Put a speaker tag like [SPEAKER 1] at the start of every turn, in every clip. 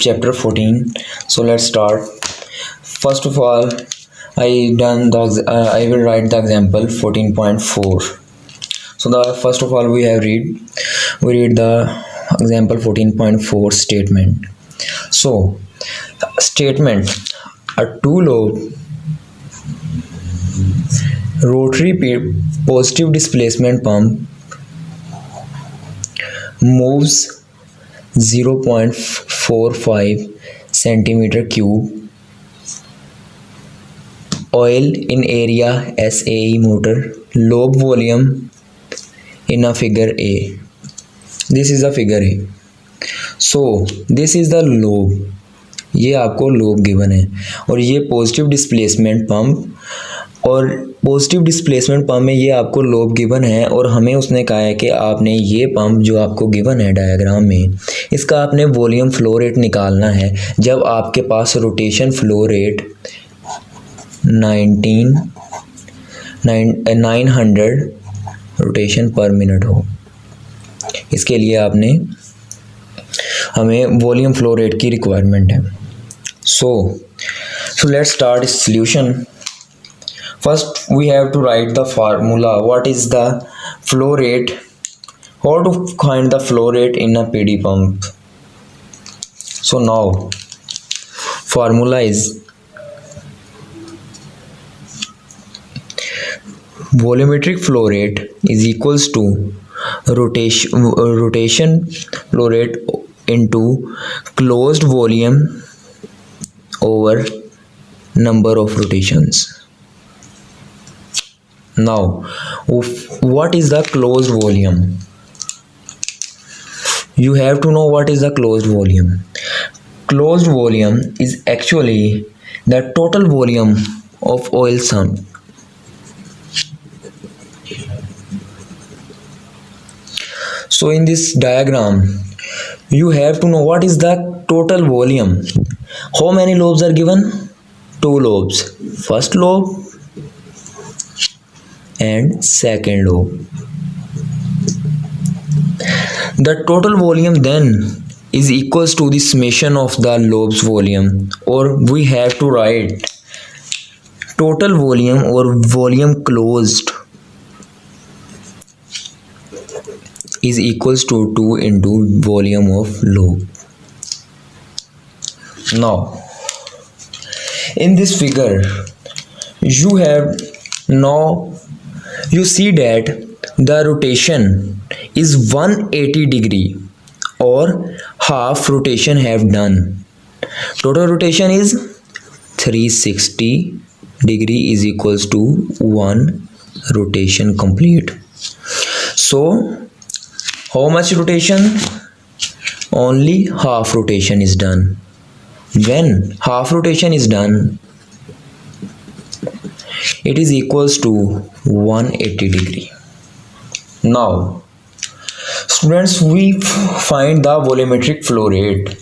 [SPEAKER 1] chapter 14. So let's start. First of all, I will write the example 14.4. So the first of all we read the example 14.4 statement. So statement: a two-lobe rotary positive displacement pump moves 0.45 centimeter cube oil in area SAE motor, lobe volume in a figure A. This is a figure A. So this is the lobe. ये आपको lobe given है और ये positive displacement pump और positive displacement pump में ये आपको lobe given है और हमें उसने कहा है कि आपने ये पंप जो आपको गिवन है डायग्राम में इसका आपने वॉल्यूम फ्लो रेट निकालना है जब आपके पास rotation flow rate 900 rotation per minute हो। इसके लिए हमें वॉल्यूम फ्लो रेट की रिक्वायरमेंट है। So let's start solution. First we have to write the formula. What is the flow rate? How to find the flow rate in a PD pump? So now formula is volumetric flow rate is equals to rotation flow rate into closed volume over number of rotations. Now what is the closed volume? You have to know what is the closed volume. Closed volume is actually the total volume of oil sump. So in this diagram you have to know what is the total volume. How many lobes are given? Two lobes. First lobe and second lobe. The total volume then is equals to the summation of the lobes volume, or we have to write total volume or volume closed is equals to 2 into volume of lobe. Now in this figure you see that the rotation is 180 degree or half rotation have done. Total rotation is 360 degree is equals to 1 rotation complete. So how much rotation? Only half rotation is done. When half rotation is done, it is equals to 180 degree. Now students, we find the volumetric flow rate.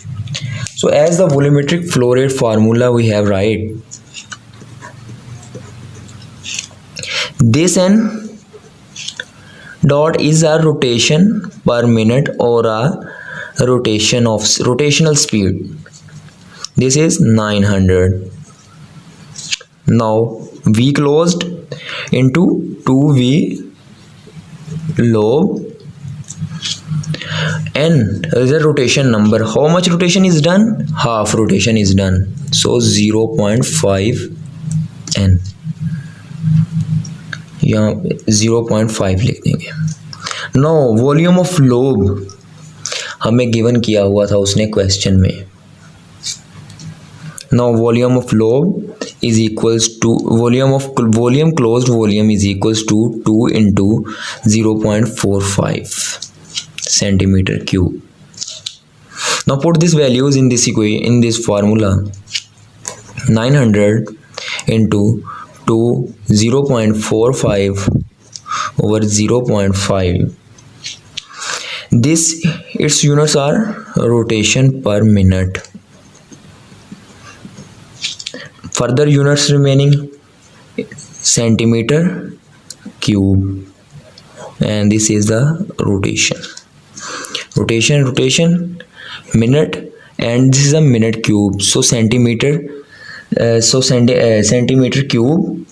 [SPEAKER 1] So as the volumetric flow rate formula we have write this n dot is a rotation per minute or a rotational speed. This is 900. Now V closed into 2V lobe and is a rotation number. How much rotation is done? Half rotation is done. So 0.5 n. यहाँ 0.5 लिख देंगे. Now volume of lobe हमें given किया हुआ था उसने question में. Now volume of lobe is equals to volume closed volume is equals to 2 into 0.45 centimeter cube. Now put these values in this formula. 900 into 2 0.45 over 0.5. Its units are rotation per minute. Further units remaining centimeter cube, and this is the rotation minute and this is a minute cube, so centimeter cube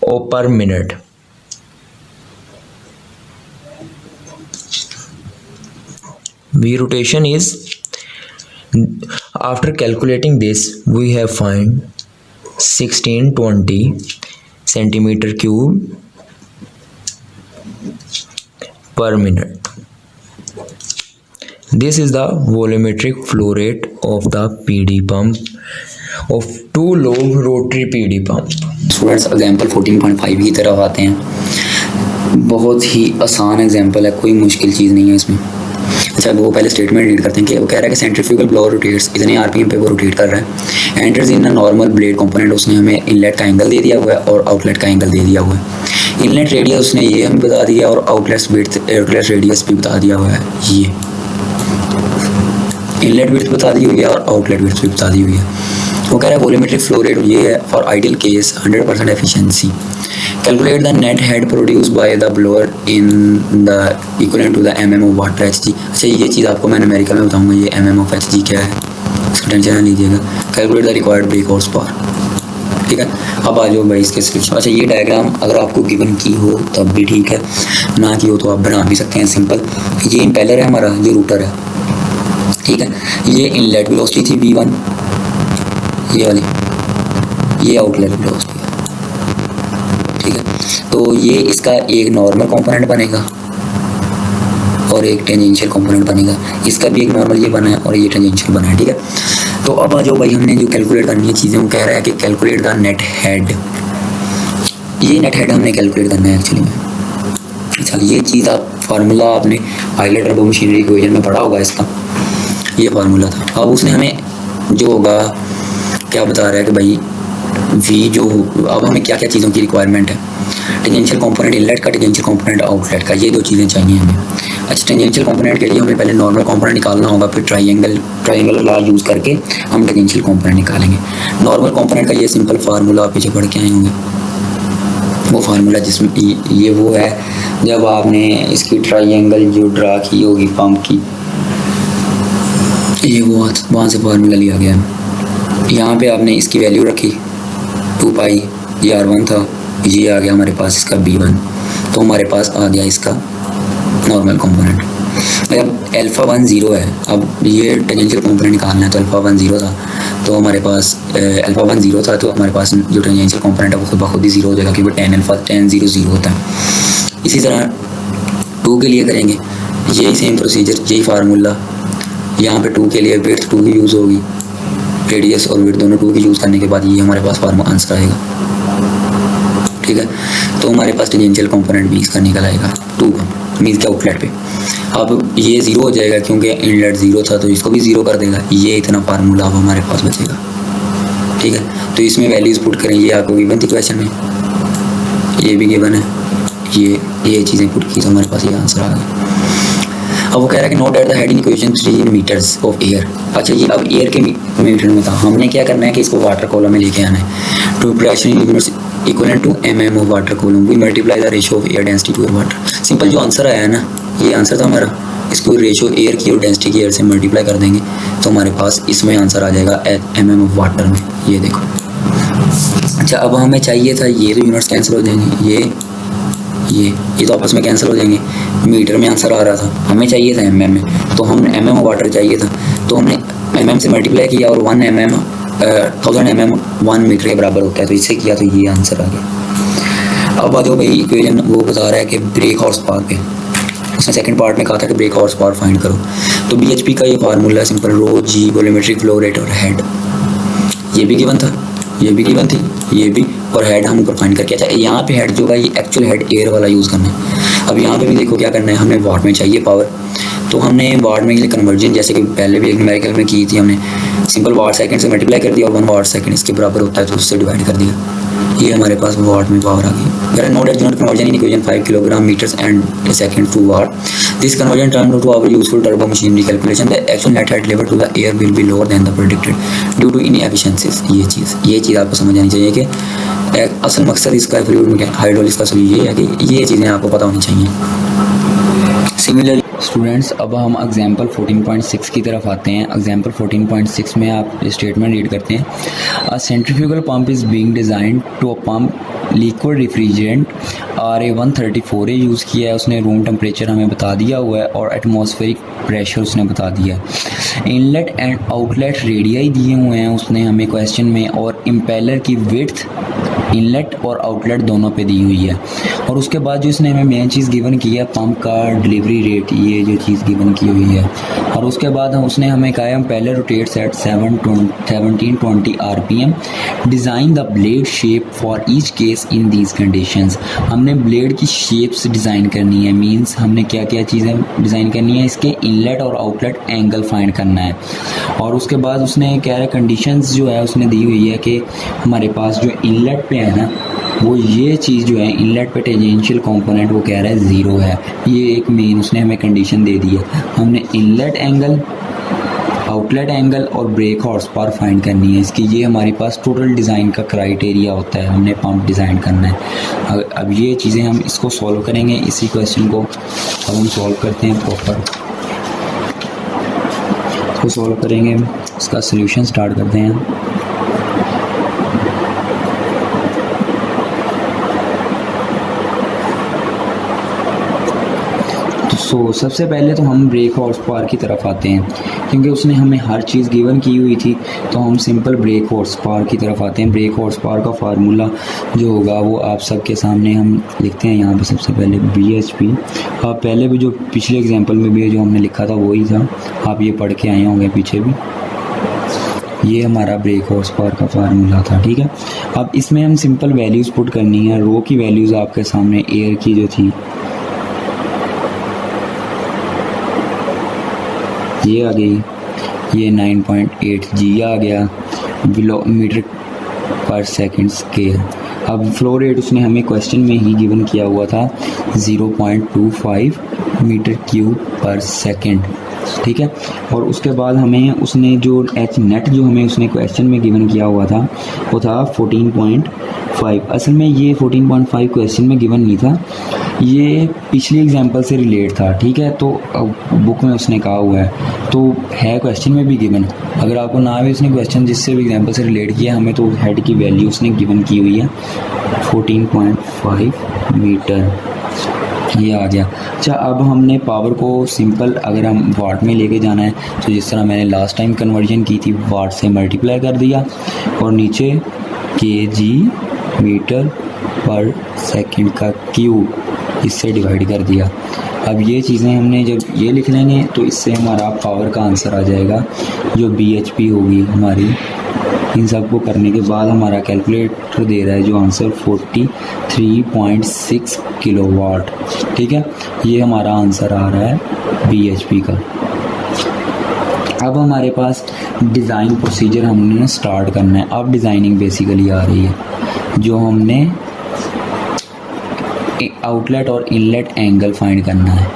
[SPEAKER 1] or per minute. V rotation is, after calculating this, we have find 1620 centimeter cube per minute. This is the volumetric flow rate of the PD pump of two lobe rotary PD pump.
[SPEAKER 2] Students example 14.5 की तरफ आते हैं। बहुत ही आसान example है, कोई मुश्किल चीज़ नहीं है इसमें। अच्छा, वो पहले स्टेटमेंट रीड करते हैं कि वो कह रहा है कि सेंट्रीफ्यूगल ब्लोअर रोटेट्स, इतने आरपीएम पे वो रोटेट कर रहा है। Enters in a normal blade component, उसने हमें इनलेट का एंगल दे दिया हुआ है और आउटलेट का एंगल दे दिया हुआ है। इनलेट रेडियस उसने ये हमें बता दिया और आउटलेट रेडियस भी बता दिया हुआ है। ये इनलेट विड्थ बता दी हुई है और आउटलेट विड्थ भी बता दी हुई है। वो कह रहा है वॉल्यूमेट्रिक फ्लो रेट ये है for ideal case 100% efficiency. Calculate the net head produce by the blower in the equivalent to the mm of water H G. अच्छा, ये चीज़ आपको मैं न्यूमेरिकल में बताऊंगा, ये mm ऑफ एच जी क्या है, इसका टेंशन ना लीजिएगा। Calculate the required break horse power, ठीक है। अब आ जाओ भाई इसके सोल्यूशन। अच्छा, ये डायग्राम अगर आपको गिवन की हो तब भी ठीक है, ना की हो तो आप बना भी सकते हैं सिंपल। ये इम्पेलर है हमारा, ये रूटर है, ठीक है। ये इनलेट वेलोसिटी थी V1, ये वाली, ये आउटलेट वेलोसिटी है, ठीक है। तो ये इसका एक नॉर्मल कंपोनेंट बनेगा और एक टेंजेंशियल कंपोनेंट बनेगा। इसका भी एक नॉर्मल ये बना है और ये टेंजेंशियल बना है, ठीक है। तो अब आ जाओ भाई, हमने जो कैलकुलेट करनी है चीज़ें, वो कह रहा है कि कैलकुलेट द नेट हेड। ये नेट हेड हमने कैलकुलेट करना है एक्चुअली में। अच्छा, ये चीज़ आप फार्मूला आपने पायलट टर्बो मशीनरी इक्वेशन में पढ़ा होगा इसका, ये फार्मूला था। अब उसने हमें जो होगा क्या बता रहा है कि भाई वी जो, अब हमें क्या क्या चीज़ों की रिक्वायरमेंट है। टेंजेंशियल कंपोनेंट इनलेट का, टेंजेंशियल कंपोनेंट आउटलेट का, ये दो चीज़ें चाहिए हमें। अच्छा, टेंजेंशियल कंपोनेंट के लिए हमें पहले नॉर्मल कंपोनेंट निकालना होगा, फिर ट्राइंगल लॉ यूज़ करके हम टेंजेंशियल कंपोनेंट निकालेंगे। नॉर्मल कंपोनेंट का ये सिंपल फार्मूला आप पीछे पढ़ के आए होंगे, वो फार्मूला जिसमें ये वो है जब आपने इसकी ट्राइंगल जो ड्रा की होगी पंप की, ये वो वहाँ से फार्मूला लिया गया है। यहाँ पे आपने इसकी वैल्यू रखी 2 पाई, ये R1 था, ये आ गया हमारे पास इसका B1, तो हमारे पास आ गया इसका नॉर्मल कंपोनेंट। अब अल्फ़ा 1 0 है, अब ये टेंजेंशियल कंपोनेंट निकालना है, तो अल्फ़ा 1 0 था, तो हमारे पास अल्फ़ा 1 0 था, तो हमारे पास जो टेंजेंशियल कंपोनेंट है वो खुद ब खुद ही 0 हो जाएगा, क्योंकि tan अल्फ़ा tan 0 0 होता है। इसी तरह 2 के लिए करेंगे यही सेम प्रोसीजर, यही फार्मूला। यहाँ पे 2 के लिए विड्थ 2 की यूज़ होगी, रेडियस और विड्थ दोनों 2 की यूज़ करने के बाद ये हमारे पास फार्मूला आंसर आएगा, ठीक है। तो हमारे पास टेंजेंशियल कंपोनेंट भी इसका निकल आएगा 2 का, मीन्स के आउटलेट पे। अब ये 0 हो जाएगा क्योंकि इनलेट 0 था, तो इसको भी 0 कर देगा। ये इतना फार्मूला अब हमारे पास बचेगा, ठीक है। तो इसमें वैल्यूज़ पुट करें, ये आपको गिवन थी क्वेश्चन में, ये भी गिवन है, ये चीज़ें पुट की तो हमारे पास ये आंसर आ गया। अब वो कह रहा है कि note at the head in equation 3 in metres of air. अच्छा, ये अब एयर के मीटर में था, हमने क्या करना है कि इसको वाटर कॉलम में लेके आना है। To pressure units equivalent to mm of water column, we multiply the ratio of air density to air water. Simple जो आंसर आया है ना, ये आंसर था हमारा, इसको रेशियो एयर की और डेंसिटी की एयर से मल्टीप्लाई कर देंगे तो हमारे पास इसमें आंसर आ जाएगा mm ऑफ वाटर में, ये देखो। अच्छा, अब हमें चाहिए था, ये तो यूनिट्स कैंसिल हो जाएंगे, ये तो आपस में कैंसिल हो जाएंगे। मीटर में आंसर आ रहा था, हमें चाहिए था mm में, तो हमने mm ऑफ वाटर चाहिए था, तो हमने mm से मल्टीप्लाई किया और 1 mm 1000 mm 1 मीटर के बराबर होता है, तो इससे किया तो ये आंसर आ गया। अब आ जाओ भाई, इक्वेशन वो बता रहा है कि ब्रेक हॉर्स पावर पे, उसने सेकंड पार्ट में कहा था कि ब्रेक हॉर्स पावर फाइंड करो। तो BHP का ये फार्मूला है सिंपल, रो जी वॉल्यूमेट्रिक फ्लो रेट और हेड, ये भी गिवन था, ये भी गिवन थी, ये भी, और हेड हम ऊपर फाइंड करके। अच्छा, यहाँ पे हेड जो है ये एक्चुअल हेड एयर वाला यूज़ करना है। अब यहाँ पे भी देखो क्या करना है, हमें वाट में चाहिए पावर, तो हमने वाट में कन्वर्जन जैसे कि पहले भी एक न्यूमेरिकल में की थी, हमने सिंपल वाट सेकंड से मल्टीप्लाई कर दिया और 1 वाट सेकंड इसके बराबर होता है, तो उससे डिवाइड कर दिया, ये हमारे पास वाट में पावर आ गई। Note at unit conversion in equation 5 kilogram metres and second to watt. This conversion term to our useful turbo machinery calculation, the actual net head level to the air will be lower than the predicted due to inefficiencies. ये चीज़ आपको समझ आनी चाहिए कि असल मकसद इसका फ्लूइड में हाइड्रोलिक्स का सभी ये है कि ये चीज़ें आपको पता होनी चाहिए। सिमिलरली स्टूडेंट्स अब हम एग्जाम्पल 14.6 की तरफ आते हैं। एग्जाम्पल 14.6 में आप स्टेटमेंट रीड करते हैं, a centrifugal pump is being designed to a pump liquid refrigerant RA134A use किया है उसने, रूम टेम्परेचर हमें बता दिया हुआ है और एटमॉस्फेरिक प्रेशर उसने बता दिया है। इनलेट एंड आउटलेट रेडियाई दिए हुए हैं उसने हमें क्वेश्चन में, और इम्पेलर की विड्थ इनलेट और आउटलेट दोनों पे दी हुई है। और उसके बाद जो इसने हमें मेन चीज़ गिवन की है पंप का डिलीवरी रेट, ये जो चीज़ गिवन की हुई है। और उसके बाद उसने हमें कहा है पहले rotates at 1720 RPM, design the blade shape for each case in these conditions. हमने ब्लेड की शेप्स डिज़ाइन करनी है, मींस हमने क्या क्या चीज़ें डिज़ाइन करनी है, इसके इनलेट और आउटलेट एंगल फाइंड करना है। और उसके बाद उसने कह रहा है कंडीशंस जो है उसने दी हुई है कि हमारे पास जो इनलेट पे है ना, वो ये चीज़ जो है इनलेट पे टेंजेंशियल कंपोनेंट वो कह रहा है 0 है। ये एक मेन उसने हमें कंडीशन दे दी है। हमने इनलेट एंगल, आउटलेट एंगल और ब्रेक हॉर्स पावर फाइंड करनी है इसकी। ये हमारे पास टोटल डिज़ाइन का क्राइटेरिया होता है, हमने पंप डिज़ाइन करना है। अब ये चीज़ें हम इसको सॉल्व करेंगे, इसी क्वेश्चन को अब हम सॉल्व करते हैं प्रॉपर, इसको सॉल्व करेंगे, इसका सोल्यूशन स्टार्ट करते हैं। तो सबसे पहले तो हम ब्रेक हॉर्स पावर की तरफ आते हैं, क्योंकि उसने हमें हर चीज़ गिवन की हुई थी, तो हम सिंपल ब्रेक हॉर्स पावर की तरफ आते हैं। ब्रेक हॉर्स पावर का फार्मूला जो होगा वो आप सबके सामने हम लिखते हैं यहाँ पे। सबसे पहले BHP, आप पहले भी जो पिछले एग्जांपल में भी जो हमने लिखा था वही था, आप ये पढ़ के आए होंगे पीछे भी। ये हमारा ब्रेक हॉर्स पावर का फार्मूला था, ठीक है। अब इसमें हम सिंपल वैल्यूज़ पुट करनी है। रो की वैल्यूज़ आपके सामने एयर की जो थी ये आ गई, ये 9.8 G आ गया मीटर पर सेकंड स्क्वायर। अब फ्लो रेट उसने हमें क्वेश्चन में ही गिवन किया हुआ था 0.25 मीटर क्यूब पर सेकंड, ठीक है। और उसके बाद हमें उसने जो एच नेट जो हमें उसने क्वेश्चन में गिवन किया हुआ था वो था 14.5। असल में ये 14.5 क्वेश्चन में गिवन नहीं था, ये पिछली एग्जांपल से रिलेट था, ठीक है। तो बुक में उसने कहा हुआ है, तो है क्वेश्चन में भी गिवन। अगर आपको ना भी उसने क्वेश्चन जिससे भी एग्जांपल से रिलेट किया, हमें तो हेड की वैल्यू उसने गिवन की हुई है 14.5 मीटर, ये आ गया। अच्छा, अब हमने पावर को सिंपल अगर हम वाट में लेके जाना है तो जिस तरह मैंने लास्ट टाइम कन्वर्जन की थी, वाट से मल्टीप्लाई कर दिया और नीचे kg मीटर पर सेकंड का क्यूब इससे डिवाइड कर दिया। अब ये चीज़ें हमने जब ये लिख लेंगे तो इससे हमारा पावर का आंसर आ जाएगा जो BHP होगी हमारी। इन सब को करने के बाद हमारा कैलकुलेटर दे रहा है जो आंसर 43.6 किलोवाट, ठीक है। ये हमारा आंसर आ रहा है BHP का। अब हमारे पास डिज़ाइन प्रोसीजर हमने स्टार्ट करना है। अब डिज़ाइनिंग बेसिकली आ रही है, जो हमने आउटलेट और इनलेट एंगल फाइंड करना है।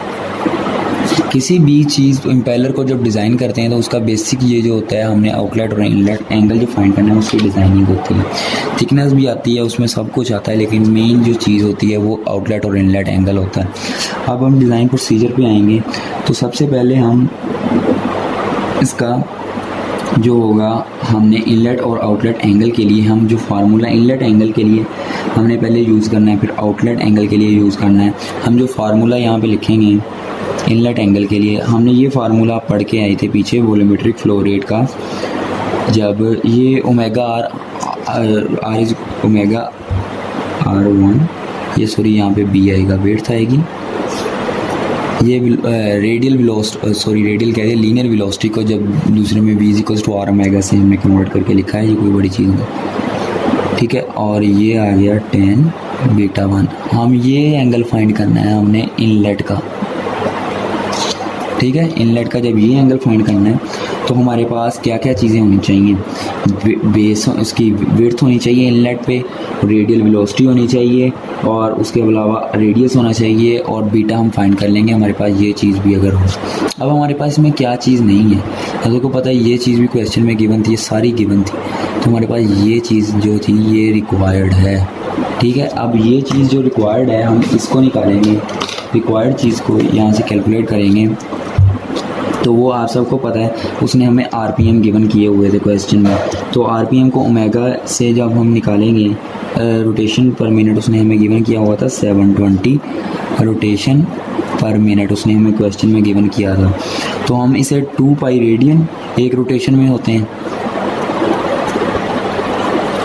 [SPEAKER 2] किसी भी चीज़ तो इम्पेलर को जब डिज़ाइन करते हैं तो उसका बेसिक ये जो होता है, हमने आउटलेट और इनलेट एंगल जो फाइंड करना है उसकी डिज़ाइनिंग होती है। थिकनेस भी आती है उसमें, सब कुछ आता है, लेकिन मेन जो चीज़ होती है वो आउटलेट और इनलेट एंगल होता है। अब हम डिज़ाइन प्रोसीजर पे आएंगे तो सबसे पहले हम इसका जो होगा, हमने इनलेट और आउटलेट एंगल के लिए हम जो फार्मूला इनलेट एंगल के लिए हमने पहले यूज़ करना है, फिर आउटलेट एंगल के लिए यूज़ करना है। हम जो फार्मूला यहाँ पे लिखेंगे इनलेट एंगल के लिए, हमने ये फार्मूला पढ़ के आए थे पीछे वॉल्यूमेट्रिक फ्लो रेट का, जब ये omega are is omega R1, ये सॉरी यहाँ पे B आएगा, वेट आएगी, ये रेडियल कह रहे लीनियर वेलोसिटी को जब दूसरे में V = R ओमेगा से हमने कन्वर्ट करके लिखा है, ये कोई बड़ी चीज़ नहीं, ठीक है। और ये आ गया 10 बीटा 1। हम ये एंगल फाइंड करना है हमने इनलेट का, ठीक है। इनलेट का जब ये एंगल फाइंड करना है तो हमारे पास क्या क्या चीज़ें होनी चाहिए, बेस उसकी विड्थ होनी चाहिए इनलेट पे, रेडियल वेलोसिटी होनी चाहिए और उसके अलावा रेडियस होना चाहिए और बीटा हम फाइंड कर लेंगे हमारे पास ये चीज़ भी अगर हो। अब हमारे पास इसमें क्या चीज़ नहीं है, अगर को पता है ये चीज़ भी क्वेश्चन में गिवन थी, ये सारी गिवन थी, तो हमारे पास ये चीज़ जो थी ये रिक्वायर्ड है, ठीक है। अब ये चीज़ जो रिक्वायर्ड है हम इसको निकालेंगे, रिक्वायर्ड चीज़ को यहाँ से कैलकुलेट करेंगे तो वो आप सबको पता है, उसने हमें आरपीएम गिवन किए हुए थे क्वेश्चन में। तो आरपीएम को ओमेगा से जब हम निकालेंगे, रोटेशन पर मिनट उसने हमें गिवन किया हुआ था 720 रोटेशन पर मिनट उसने हमें क्वेश्चन में गिवन किया था। तो हम इसे 2 पाई रेडियन एक रोटेशन में होते हैं,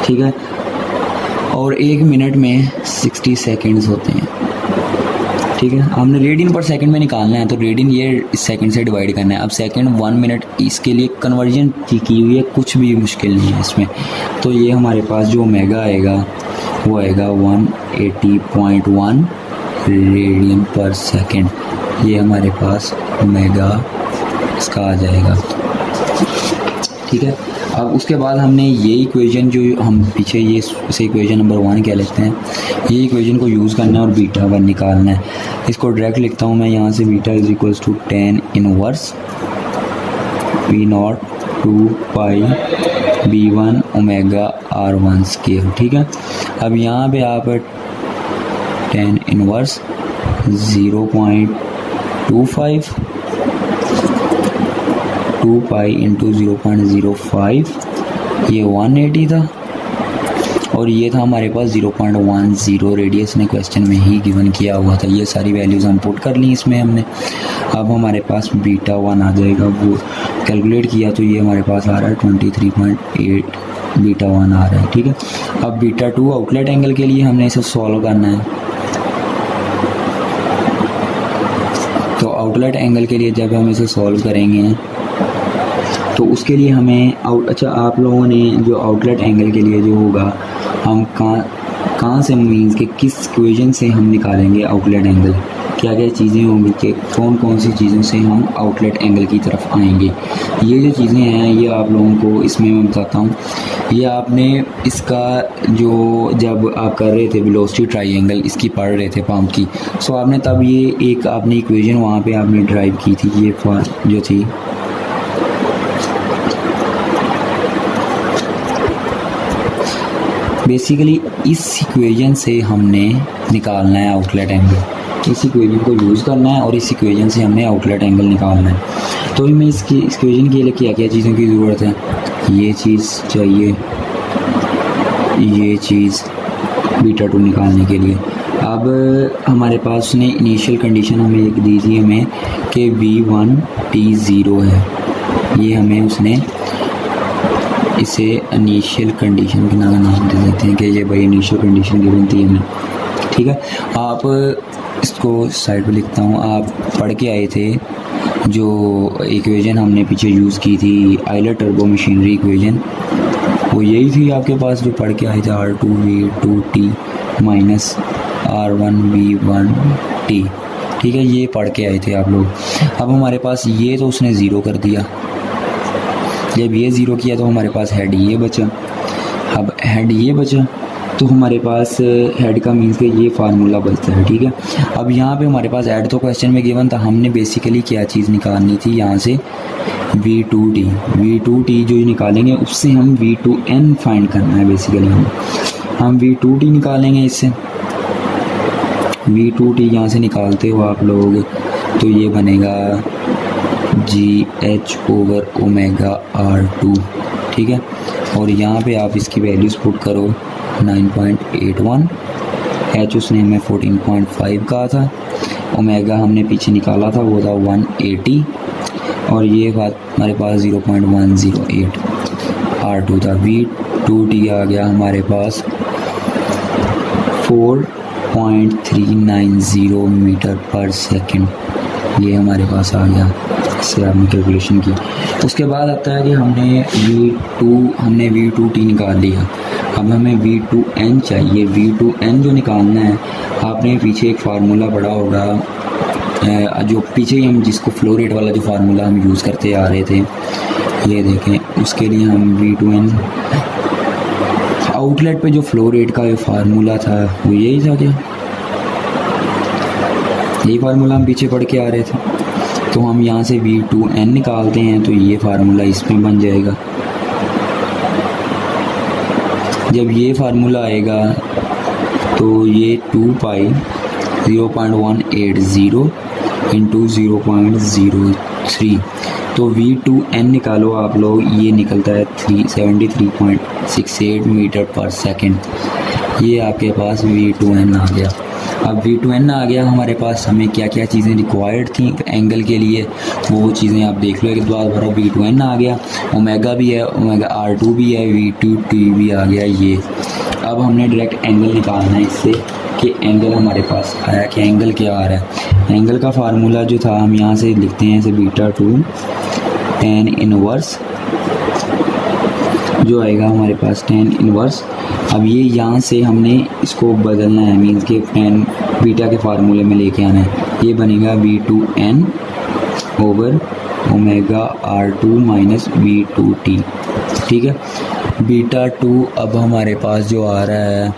[SPEAKER 2] ठीक है, और 1 मिनट में 60 सेकेंड्स होते हैं, ठीक है। हमने रेडियन पर सेकंड में निकालना है, तो रेडियन ये सेकंड से डिवाइड करना है। अब सेकंड 1 मिनट, इसके लिए कन्वर्जन की हुई है, कुछ भी मुश्किल नहीं है इसमें। तो ये हमारे पास जो ओमेगा आएगा वो आएगा 180.1 रेडियन पर सेकंड। ये हमारे पास ओमेगा इसका आ जाएगा, ठीक है। अब उसके बाद हमने ये इक्वेशन जो हम पीछे ये इसे इक्वेशन नंबर 1 कह लेते हैं, ये इक्वेशन को यूज़ करना है और बीटा 1 निकालना है। इसको डायरेक्ट लिखता हूँ मैं यहाँ से, beta is equals to 10 inverse V0 2 pi B1 omega R1 square, ठीक है। अब यहाँ पे आप 10 इनवर्स 0.25 2 पाई इंटू 0.05, ये 180 था, और ये था हमारे पास 0.10 रेडियस ने क्वेश्चन में ही गिवन किया हुआ था। ये सारी वैल्यूज़ हम पुट कर ली इसमें हमने। अब हमारे पास बीटा 1 आ जाएगा, वो कैलकुलेट किया तो ये हमारे पास आ रहा है 23.8 बीटा 1 आ रहा है, ठीक है। अब बीटा 2 आउटलेट एंगल के लिए हमने इसे सॉल्व करना है। तो आउटलेट एंगल के लिए जब हम इसे सॉल्व करेंगे तो उसके लिए हमें आप लोगों ने जो आउटलेट एंगल के लिए जो होगा, हम कहाँ से मीन्स के किस इक्वेशन से हम निकालेंगे आउटलेट एंगल, क्या क्या चीज़ें होंगी, कि कौन कौन सी चीज़ों से हम आउटलेट एंगल की तरफ आएंगे। ये जो चीज़ें हैं ये आप लोगों को इसमें मैं बताता हूँ। ये आपने इसका जो जब आप कर रहे थे वेलोसिटी ट्रायंगल इसकी पढ़ रहे थे पंप की, सो आपने तब ये एक आपने इक्वेशन वहाँ पे आपने ड्राइव की थी, ये जो थी बेसिकली इस इक्वेशन से हमने निकालना है आउटलेट एंगल। इस इक्वेशन को यूज़ करना है और इस इक्वेशन से हमने आउटलेट एंगल निकालना है। तो हमें इसकी इक्वेशन के लिए क्या क्या चीज़ों की ज़रूरत है, ये चीज़ चाहिए, ये चीज़ बीटा 2 निकालने के लिए। अब हमारे पास उसने इनिशियल कंडीशन हमें एक दी थी हमें कि V1 T0 है, ये हमें उसने इसे इनिशियल कंडीशन के नाम दे देते हैं कि ये भाई इनिशियल कंडीशन गिवन थी हमें, ठीक है। आप इसको साइड पे लिखता हूँ, आप पढ़ के आए थे जो इक्वेशन हमने पीछे यूज़ की थी आयलर टर्बो मशीनरी इक्वेशन, वो यही थी आपके पास जो पढ़ के आए थे R2V2T माइनस R1V1T, ठीक है, ये पढ़ के आए थे आप लोग। अब हमारे पास ये तो उसने ज़ीरो कर दिया, जब ये ज़ीरो किया तो हमारे पास हेड ये बचा। अब हेड ये बचा तो हमारे पास हेड का मीन्स के ये फार्मूला बचता है, ठीक है। अब यहाँ पे हमारे पास ऐड तो क्वेश्चन में गिवन था, हमने बेसिकली क्या चीज़ निकालनी थी यहाँ से V2T जो निकालेंगे उससे हम V2N फाइंड करना है। बेसिकली हम V2T निकालेंगे, इससे V2T यहाँ से निकालते हो आप लोग तो ये बनेगा GH/ओमेगा R2, ठीक है। और यहाँ पे आप इसकी वैल्यूज़ पुट करो 9.81, H उसने हमें 14.5 कहा था, ओमेगा हमने पीछे निकाला था वो था 180, और ये बात हमारे पास 0.108 R2 था। V2T आ गया हमारे पास 4.390 मीटर पर सेकंड, ये हमारे पास आ गया, इससे आपने कैलकुलेशन की। उसके बाद आता है कि हमने V2T निकाल लिया, अब हमें V2N चाहिए। V2N जो निकालना है, आपने पीछे एक फार्मूला पढ़ा होगा जो पीछे ही हम जिसको फ्लो रेट वाला जो फार्मूला हम यूज़ करते आ रहे थे, ये देखें, उसके लिए हम V2N आउटलेट पे जो फ्लो रेट का जो फार्मूला था वो यही था क्या, यही फार्मूला हम पीछे पढ़ के आ रहे थे। तो हम यहाँ से V2N निकालते हैं तो ये फार्मूला इसमें बन जाएगा। जब ये फार्मूला आएगा तो ये 2 पाई 0.180 इंटू 0.03, तो V2N निकालो आप लोग, ये निकलता है 373.68 मीटर पर सेकंड। ये आपके पास V2N आ गया। अब V2N आ गया हमारे पास, हमें क्या क्या चीज़ें रिक्वायर्ड थी एंगल के लिए वो चीज़ें आप देख लो एक बार। V2N आ गया, ओमेगा भी है, ओमेगा R2 भी है, V2T भी आ गया। ये अब हमने डायरेक्ट एंगल निकालना है इससे कि एंगल हमारे पास आया कि एंगल क्या आ रहा है। एंगल का फार्मूला जो था हम यहाँ से लिखते हैं ऐसे β2 tan इनवर्स जो आएगा हमारे पास tan इनवर्स। अब ये यहाँ से हमने इसको बदलना है, मीन्स के tan बीटा के फार्मूले में लेके आना है। ये बनेगा V2N over omega R2 minus V2T, ठीक है। β2 अब हमारे पास जो आ रहा है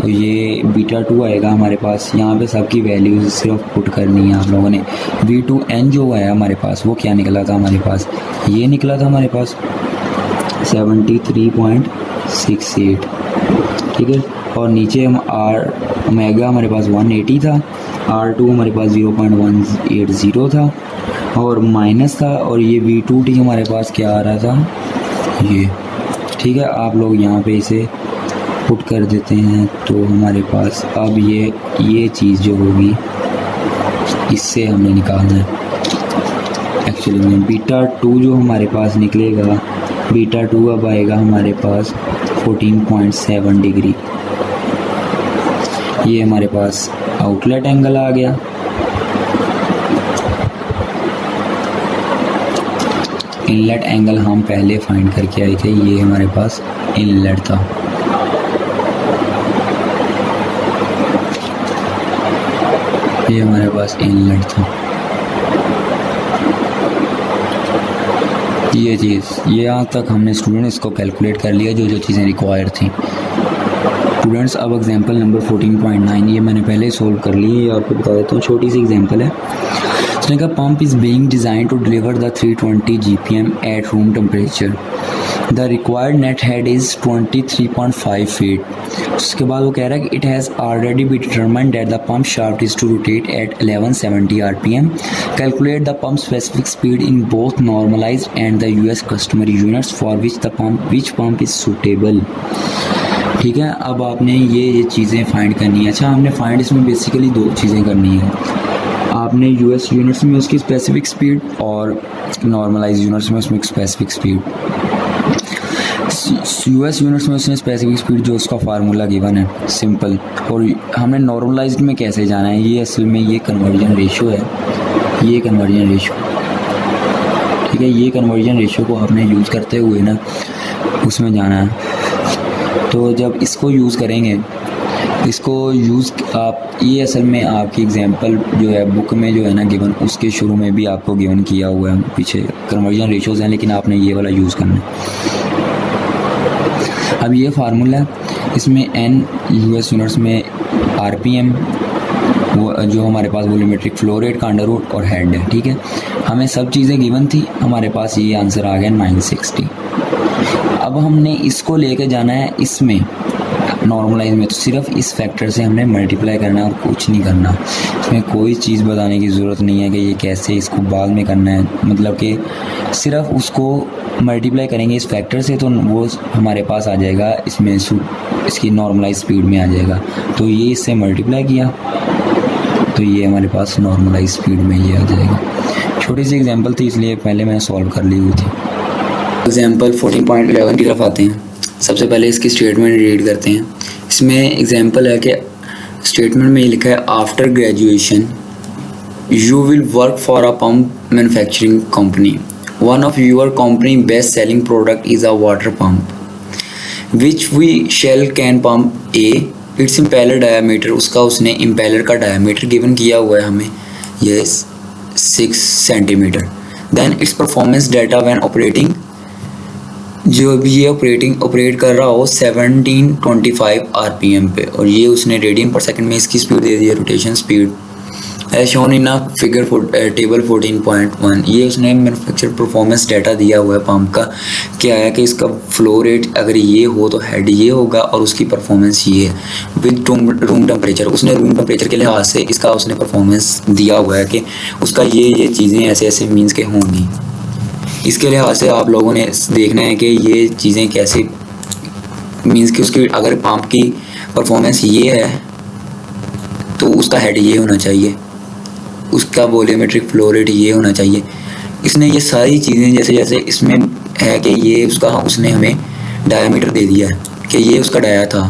[SPEAKER 2] ये β2 आएगा हमारे पास। यहाँ पे सबकी वैल्यूज सिर्फ पुट करनी है आप लोगों ने। V2N जो है हमारे पास वो क्या निकला था हमारे पास, ये निकला था हमारे पास 73.68, ठीक है। और नीचे हम ओमेगा हमारे पास 180 था, R2 हमारे पास 0.180 था और माइनस था, और ये V2T हमारे पास क्या आ रहा था ये, ठीक है। आप लोग यहाँ पे इसे पुट कर देते हैं तो हमारे पास अब ये चीज़ जो होगी इससे हमने निकालना है एक्चुअली में। β2 जो हमारे पास निकलेगा, β2 अब आएगा हमारे पास 14.7 डिग्री। ये हमारे पास आउटलेट एंगल आ गया। इनलेट एंगल हम पहले फाइंड करके आए थे, ये हमारे पास इनलेट था। ये हमारे पास इनलेट था। ये चीज़ ये यहाँ तक हमने स्टूडेंट इसको कैलकुलेट कर लिया जो चीज़ें रिक्वायर थी। स्टूडेंट्स अब एग्जांपल नंबर 14.9 ये मैंने पहले ही सोल्व कर ली है, आपको बता देता हूँ, छोटी सी एग्जांपल है। उसने कहा pump is being design to deliver the 320 GPM at room temperature. The required net head is 23.5 feet. उसके बाद वो कह रहा है कि it has already be determined that the pump shaft is to rotate at 1170 RPM। Calculate the pump specific speed in both normalised and the US customary units for which pump is suitable. ठीक है, अब आपने ये चीज़ें find करनी है। अच्छा, हमने फाइंड इसमें बेसिकली दो चीज़ें करनी है। आपने US यूनिट्स में उसकी स्पेसिफिक स्पीड और नॉर्मलाइज यूनिट्स में उसमें स्पेसिफिक स्पीड। US यूनिट्स में उसने स्पेसिफिक स्पीड जो उसका फार्मूला गिवन है सिंपल, और हमने नॉर्मलाइज्ड में कैसे जाना है, ये असल में ये कन्वर्जन रेशो है, ये कन्वर्जन रेशो, ठीक है। ये कन्वर्जन रेशो को आपने यूज़ करते हुए ना उसमें जाना है। तो जब इसको यूज़ करेंगे, इसको यूज़ आप, ये असल में आपकी एग्जांपल जो है बुक में जो है ना गिवन, उसके शुरू में भी आपको गिवन किया हुआ है, पीछे कन्वर्जन रेशोज़ हैं, लेकिन आपने ये वाला यूज़ करना है। अब ये फार्मूला है, इसमें n US यूनिट्स में RPM वो जो हमारे पास वॉल्यूमेट्रिक फ्लो रेट का अंडर रूट और हेड है, ठीक है। हमें सब चीज़ें गिवन थी, हमारे पास ये आंसर आ गया 960। अब हमने इसको लेके जाना है इसमें नॉर्मलाइज में, तो सिर्फ इस फैक्टर से हमने मल्टीप्लाई करना है और कुछ नहीं करना। इसमें कोई चीज़ बताने की ज़रूरत नहीं है कि ये कैसे, इसको बाद में करना है, मतलब कि सिर्फ उसको मल्टीप्लाई करेंगे इस फैक्टर से तो वो हमारे पास आ जाएगा, इसमें इसकी नॉर्मलाइज स्पीड में आ जाएगा। तो ये इससे मल्टीप्लाई किया तो ये हमारे पास नॉर्मलाइज स्पीड में ये आ जाएगा। छोटी सी एग्जांपल थी इसलिए पहले मैंने सॉल्व कर ली हुई थी। एग्जांपल 14.11 की तरफ आते हैं। सबसे पहले इसकी स्टेटमेंट रीड करते हैं। इसमें एग्जांपल है कि स्टेटमेंट में ये लिखा है, after graduation you will work for a pump manufacturing company. One of your company best selling product is a water pump which we shall can pump A its impeller diameter. उसका उसने impeller का diameter given किया हुआ है हमें, ये 6 centimetre. Then its performance data when operating, जो भी ये ऑपरेट कर रहा हो 1725 RPM पे, और ये उसने रेडियन पर सेकंड में इसकी स्पीड दे दी है, rotation speed as shown in figure table 14.1, ये उसने मैन्युफैक्चर परफॉर्मेंस डाटा दिया हुआ है पंप का। क्या है कि इसका फ्लो रेट अगर ये हो तो हेड ये होगा और उसकी परफॉर्मेंस ये है विद रूम टेम्परेचर। उसने रूम टेम्परेचर के लिहाज से इसका उसने परफॉर्मेंस दिया हुआ है कि उसका ये चीज़ें ऐसे ऐसे मीन्स के होंगी। इसके लिहाज से आप लोगों ने देखना है कि ये चीज़ें कैसे मीन्स कि उसकी अगर पंप की परफॉर्मेंस ये है तो उसका हेड ये होना चाहिए, उसका वॉल्यूमेट्रिक फ्लो रेट ये होना चाहिए। इसने ये सारी चीज़ें जैसे जैसे इसमें है कि ये उसका उसने हमें डायामीटर दे दिया है कि ये उसका डाया था,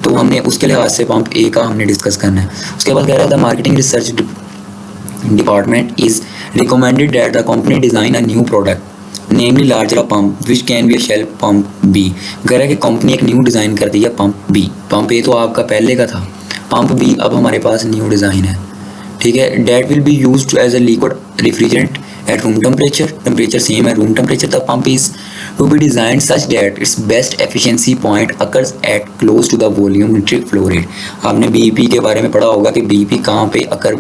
[SPEAKER 2] तो हमने उसके लिहाज से पंप ए का हमने डिस्कस करना है। उसके बाद कह रहा था marketing research department is recommended that the company design a new product namely larger pump which can be shall pump B. कह रहा है कि कंपनी एक न्यू डिज़ाइन कर दी है पंप बी। पंप ए तो आपका पहले का था, पंप बी अब हमारे पास न्यू डिज़ाइन है, ठीक है। That will be use as a liquid refrigerant at room temperature, temperature same है room temperature. The pump is to be designed such that its best efficiency point occurs at close to the volumetric flow rate. आपने BEP के बारे में पढ़ा होगा कि BEP कहाँ पे अकर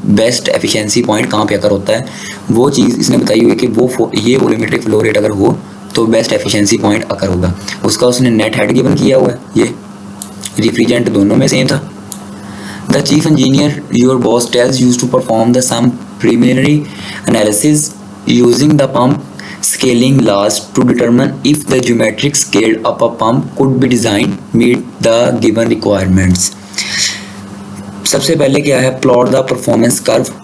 [SPEAKER 2] बेस्ट एफिशिएंसी पॉइंट कहाँ पे अकर होता है, वो चीज़ इसने बताई हुई है कि वो ये वॉल्यूमेट्रिक फ्लो रेट अगर हो तो बेस्ट एफिशिएंसी पॉइंट अकर होगा। उसका उसने नेट हेड गिवन किया हुआ है, ये रिफ्रिजरेंट दोनों में सेम था। The chief engineer, your boss, tells you to perform some preliminary analysis using the pump scaling laws to determine if the geometric scaled up a pump could be designed meet the given requirements. सबसे पहले क्या है, plot the performance curve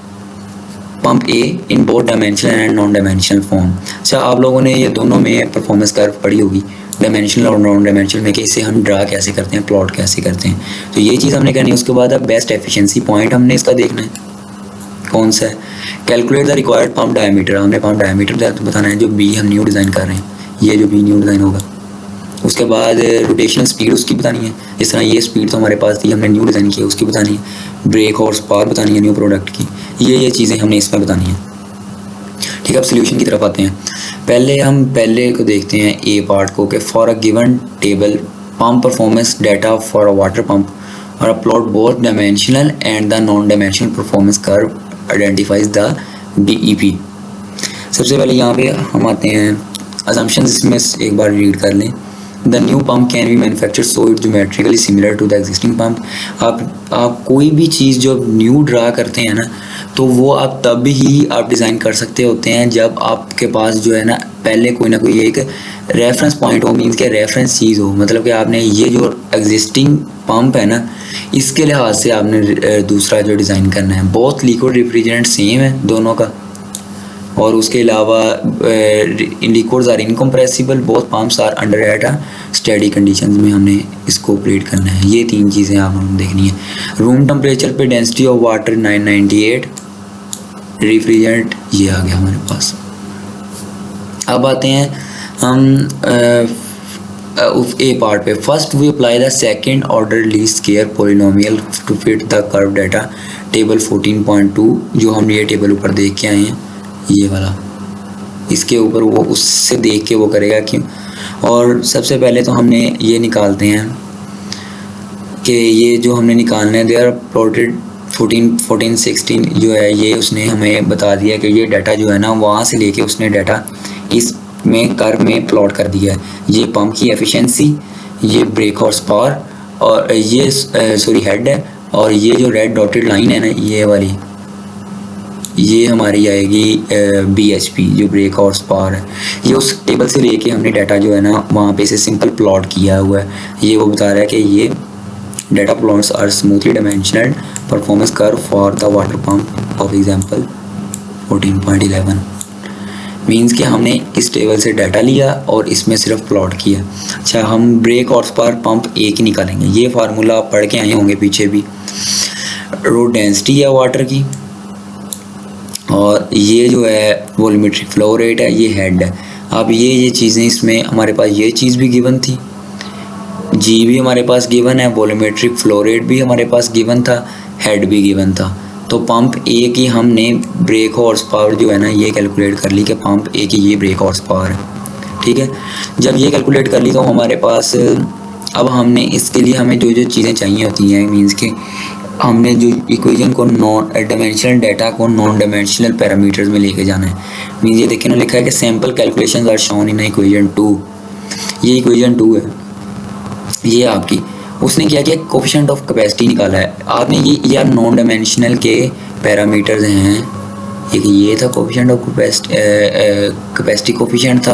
[SPEAKER 2] pump A in both dimensional and non dimensional form. अच्छा, आप लोगों ने ये दोनों में परफॉर्मेंस कर्व पढ़ी होगी, डायमेंशनल और नॉन डायमेंशनल में कि इसे हम ड्रा कैसे करते हैं, प्लॉट कैसे करते हैं, तो ये चीज़ हमने करनी है। उसके बाद अब बेस्ट एफिशिएंसी पॉइंट हमने इसका देखना है कौन सा है। Calculate the required pump diameter, हमने पंप डायमीटर बताना है जो बी हम न्यू डिज़ाइन कर रहे हैं, ये जो बी न्यू डिज़ाइन होगा। उसके बाद रोटेशनल स्पीड उसकी बतानी है, जिस तरह ये स्पीड तो हमारे पास थी हमने न्यू डिज़ाइन की है उसकी बतानी है। ब्रेक हॉर्स पावर बतानी है न्यू प्रोडक्ट की, ये चीज़ें हमने इसमें बतानी है, ठीक है। अब सोल्यूशन की तरफ आते हैं। पहले को देखते हैं ए पार्ट को कि for a given table pump performance data for a water pump और plot both dimensional and the non dimensional performance curve identifies the BEP. सबसे पहले यहाँ पे हम आते हैं असम्पशंस, इसमें एक बार रीड कर लें। The new pump can be manufactured so it geometrically similar to the existing pump. आप कोई भी चीज़ जो न्यू ड्रा करते हैं ना, तो वो आप तब ही आप डिज़ाइन कर सकते होते हैं जब आपके पास जो है ना पहले कोई ना कोई एक रेफरेंस पॉइंट हो, मीन्स के रेफरेंस चीज़ हो। मतलब कि आपने ये जो एग्जिस्टिंग पंप है ना, इसके लिहाज से आपने दूसरा जो डिज़ाइन करना है। बहुत लिक्विड रिफ्रिजरेंट सेम है दोनों का, और उसके अलावा liquids are incompressible, both pumps are under at a steady conditions में हमने इसको ऑपरेट करना है। ये तीन चीज़ें आपको देखनी है। रूम टेम्परेचर पे डेंसिटी ऑफ वाटर 998, रिफ्रिजरेंट ये आ गया हमारे पास। अब आते हैं हम ए पार्ट पे। First we apply the second order least square polynomial to fit the curve data table 14.2, जो हम ये टेबल ऊपर देख के आए हैं, ये वाला, इसके ऊपर वो उससे देख के वो करेगा क्यों। और सबसे पहले तो हमने ये निकालते हैं कि ये जो हमने निकालना है, दे आर प्लॉटेड 14, 16 जो है, ये उसने हमें बता दिया कि ये डाटा जो है ना वहाँ से लेके उसने डाटा इसमें कर्व में प्लॉट कर दिया है। ये पंप की एफिशिएंसी, ये ब्रेक हॉर्स पावर, और ये हेड है, और ये जो रेड डॉटेड लाइन है ना ये वाली, ये हमारी आएगी BHP जो ब्रेक हॉर्स पावर है। ये उस टेबल से लेके हमने डाटा जो है ना वहाँ पे से सिंपल प्लॉट किया हुआ है। ये वो बता रहा है कि ये data plots are smoothly dimensional performance curve for the water pump of example 14.11। Means कि हमने इस टेबल से डाटा लिया और इसमें सिर्फ प्लॉट किया। अच्छा, हम ब्रेक हॉर्स पावर पंप एक ही निकालेंगे। ये फार्मूला आप पढ़ के आए होंगे पीछे भी। रो डेंसिटी है वाटर की, और ये जो है वॉल्यूमेट्रिक फ्लो रेट है, ये हेड है। अब ये चीज़ें इसमें हमारे पास ये चीज़ भी गिवन थी, जी भी हमारे पास गिवन है, वॉल्यूमेट्रिक फ्लो रेट भी हमारे पास गिवन था, हेड भी गिवन था। तो पंप ए की हमने ब्रेक हॉर्स पावर जो है ना ये कैलकुलेट कर ली कि पंप ए की ये ब्रेक हॉर्स पावर है, ठीक है। जब ये कैलकुलेट कर ली तो हमारे पास अब हमने इसके लिए हमें जो चीज़ें चाहिए होती हैं, मीन्स के हमने जो इक्वेशन को नॉन डायमेंशनल डाटा को नॉन डायमेंशनल पैरामीटर्स में लेके जाना है। मीन्स ये देखिए ना लिखा है कि sample calculations are shown in equation 2, ये इक्वेशन 2 है ये आपकी। उसने क्या किया, कोफिशिएंट ऑफ कैपेसिटी निकाला है आपने। ये नॉन डायमेंशनल के पैरामीटर्स हैं। एक ये था कोफिशिएंट ऑफ कैपेसिटी कोफिशिएंट था,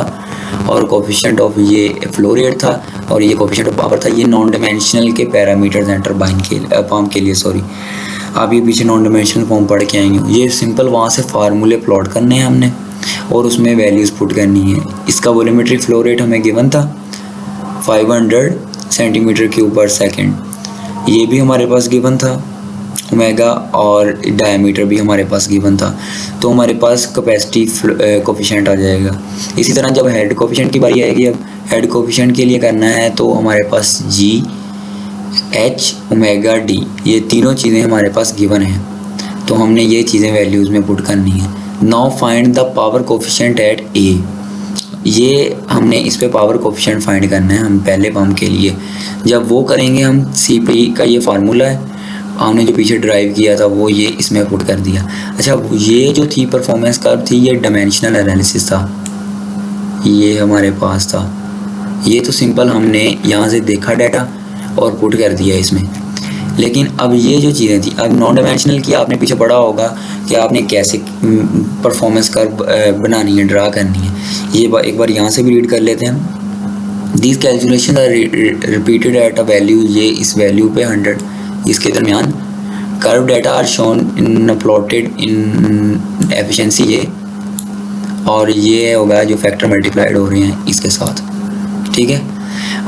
[SPEAKER 2] और कोफिशिएंट ऑफ ये फ्लो रेट था, और ये कोफिशिएंट ऑफ पावर था। ये नॉन डायमेंशनल के पैरामीटर्स हैं टरबाइन के पंप के लिए। सॉरी, आप ये पीछे नॉन डायमेंशनल फॉर्म पढ़ के आएंगे। ये सिंपल वहाँ से फार्मूले प्लॉट करने हैं हमने, और उसमें वैल्यूज़ पुट करनी है। इसका वॉल्यूमेट्रिक फ्लो रेट हमें गिवन था 500 सेंटीमीटर क्यूब पर सेकेंड, ये भी हमारे पास गिवन था ओमेगा, और डायमीटर भी हमारे पास गिवन था। तो हमारे पास कैपेसिटी कोफिशिएंट आ जाएगा। इसी तरह जब हेड कोफिशिएंट की बारी आएगी, अब हेड कोफिशिएंट के लिए करना है तो हमारे पास जी एच ओमेगा डी, ये तीनों चीज़ें हमारे पास गिवन हैं। तो हमने ये चीज़ें वैल्यूज़ में पुट करनी है। Now find the power coefficient at A, ये हमने इस पे पावर कोफिशिएंट फाइंड करना है हम पहले पंप के लिए। जब वो करेंगे हम CP का ये फार्मूला है हमने जो पीछे ड्राइव किया था वो ये इसमें पुट कर दिया। अच्छा, ये जो थी परफॉर्मेंस कर्व थी, ये डायमेंशनल एनालिसिस था, ये हमारे पास था। ये तो सिंपल हमने यहाँ से देखा डाटा और पुट कर दिया इसमें। लेकिन अब ये जो चीज़ें थी, अब नॉन डायमेंशनल की आपने पीछे पढ़ा होगा कि आपने कैसे परफॉर्मेंस कर्व बनानी है, ड्रा करनी है। ये एक बार यहाँ से भी रीड कर लेते हैं। These calculation are repeated at a value, ये इस वैल्यू पे 100 इसके दरमियान। Curve data are shown in plotted in efficiency ये, और ये होगा जो फैक्टर मल्टीप्लाइड हो रहे हैं इसके साथ, ठीक है।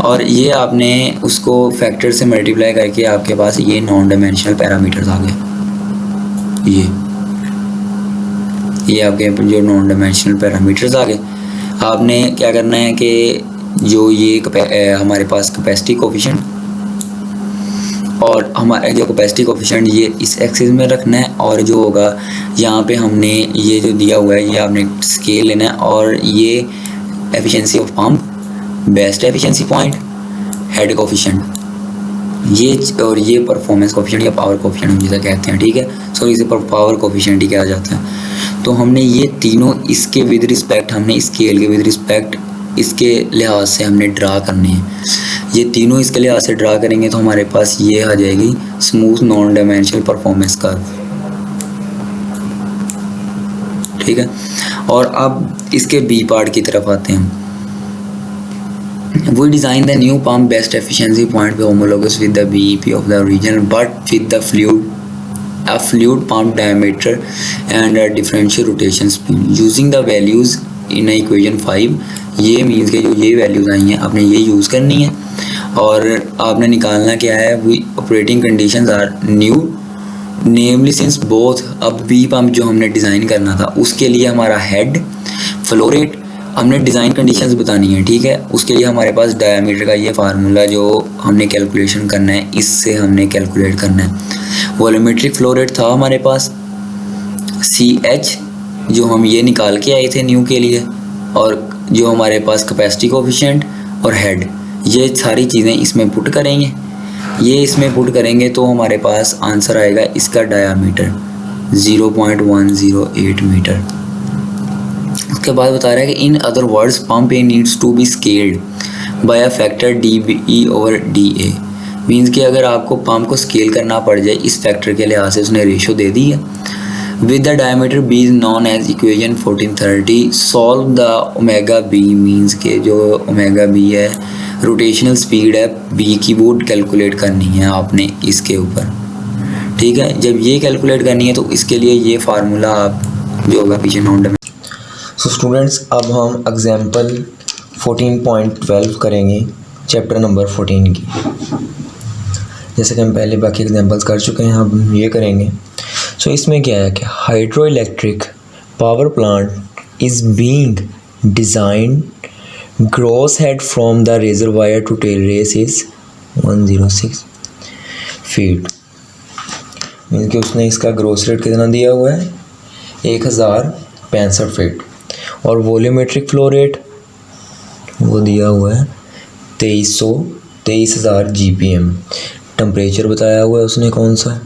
[SPEAKER 2] और ये आपने उसको फैक्टर से मल्टीप्लाई करके आपके पास ये नॉन डायमेंशनल पैरामीटर्स आ गए। ये आपके जो नॉन डायमेंशनल पैरामीटर्स आ गए। आपने क्या करना है कि जो ये हमारे पास कैपेसिटी कोफिशिएंट, और हमारे जो कैपेसिटी कोफिशिएंट ये इस एक्सिस में रखना है, और जो होगा यहाँ पे हमने ये जो दिया हुआ है ये आपने स्केल लेना है, और ये efficiency of pump, best efficiency point, head coefficient, ये और ये परफॉर्मेंस कोफिशिएंट या पावर कोफिशिएंट हम जिसे कहते हैं, ठीक है। सो इसे पावर कोफिशिएंट ही कहा जाता है। तो हमने ये तीनों इसके विद रिस्पेक्ट, हमने स्केल के विद रिस्पेक्ट इसके लिहाज से हमने ड्रा करने हैं। ये तीनों इसके लिहाज से ड्रा करेंगे तो हमारे पास ये आ जाएगी smooth non dimensional performance curve, ठीक है। और अब इसके बी पार्ट की तरफ आते हैं। We design the new pump best efficiency point be homologous with the BEP of the original but with the fluid pump diameter and a differential rotation speed using the values in equation 5। ये means के जो ये values आई हैं आपने ये use करनी है, और आपने निकालना क्या है, we operating conditions are new namely since both. अब बी पम्प जो हमने डिज़ाइन करना था उसके लिए हमारा हेड फ्लो रेट हमने डिज़ाइन कंडीशंस बतानी है, ठीक है। उसके लिए हमारे पास डायमीटर का ये फार्मूला जो हमने कैलकुलेशन करना है, इससे हमने कैलकुलेट करना है। वॉल्यूमेट्रिक फ्लो रेट था हमारे पास CH जो हम ये निकाल के आए थे न्यू के लिए, और जो हमारे पास कैपेसिटी कोफिशिएंट और हेड, ये सारी चीज़ें इसमें पुट करेंगे। ये इसमें पुट करेंगे तो हमारे पास आंसर आएगा इसका डायामीटर 0.108 मीटर। उसके बाद बता रहा है कि in other words pump A needs to be scaled by a factor DE/DA। Means कि अगर आपको पंप को स्केल करना पड़ जाए इस फैक्टर के लिहाज से उसने रेशो दे दी है। With the diameter B is known as equation 1430 solve the omega B। Means के जो ओमेगा B है रोटेशनल स्पीड है B की, वो कैलकुलेट करनी है आपने इसके ऊपर, ठीक है। जब ये कैलकुलेट करनी है तो इसके लिए ये फार्मूला आप जो होगा पीछे नॉन।
[SPEAKER 1] सो स्टूडेंट्स, अब हम एग्जाम्पल 14.12 करेंगे चैप्टर नंबर 14 की। जैसे कि हम पहले बाकी एग्जाम्पल्स कर चुके हैं, हम ये करेंगे। सो इसमें क्या है कि hydro electric power plant is being design gross head from the reservoir to tail race is 106 feet. Mean कि उसने इसका ग्रॉस रेट कितना दिया हुआ है 1065 फीट, और वॉल्यूमेट्रिक फ्लो रेट वो दिया हुआ है 23,000 GPM। टेम्परेचर बताया हुआ है उसने कौन सा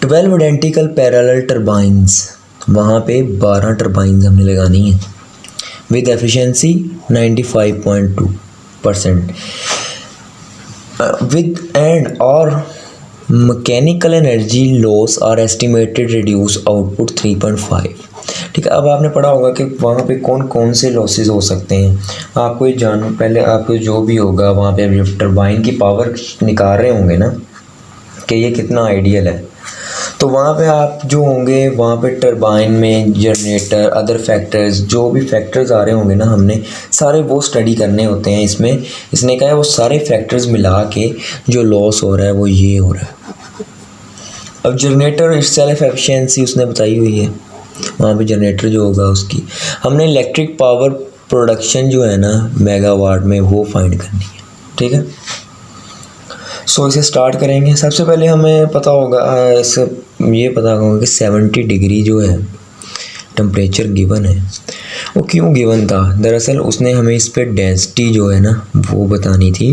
[SPEAKER 1] 12 आइडेंटिकल पैरेलल टर्बाइंस, वहाँ पे 12 टर्बाइंस हमने लगानी है विद एफिशिएंसी 95.2% विद एंड और mechanical energy loss are estimated reduce output 3.5। ठीक है, अब आपने पढ़ा होगा कि वहाँ पे कौन कौन से लॉसेस हो सकते हैं। आपको ये जान पहले आपको जो भी होगा वहाँ पे जब टरबाइन की पावर निकाल रहे होंगे ना कि ये कितना आइडियल है, तो वहाँ पे आप जो होंगे वहाँ पे टरबाइन में जनरेटर अदर फैक्टर्स जो भी फैक्टर्स आ रहे होंगे ना हमने सारे वो स्टडी करने होते हैं। इसमें इसने कहा है वो सारे फैक्टर्स मिला के जो लॉस हो रहा है वो ये हो रहा है। अब जनरेटर सेल्फ एफिशिएंसी उसने बताई हुई है, वहाँ पे जनरेटर जो होगा उसकी हमने इलेक्ट्रिक पावर प्रोडक्शन जो है ना मेगावाट में वो फाइंड करनी है। ठीक है, सो इसे स्टार्ट करेंगे। सबसे पहले हमें पता होगा ये पता होगा कि 70 डिग्री जो है टेम्परेचर गिवन है, वो क्यों गिवन था। दरअसल उसने हमें इस पे डेंसिटी जो है ना वो बतानी थी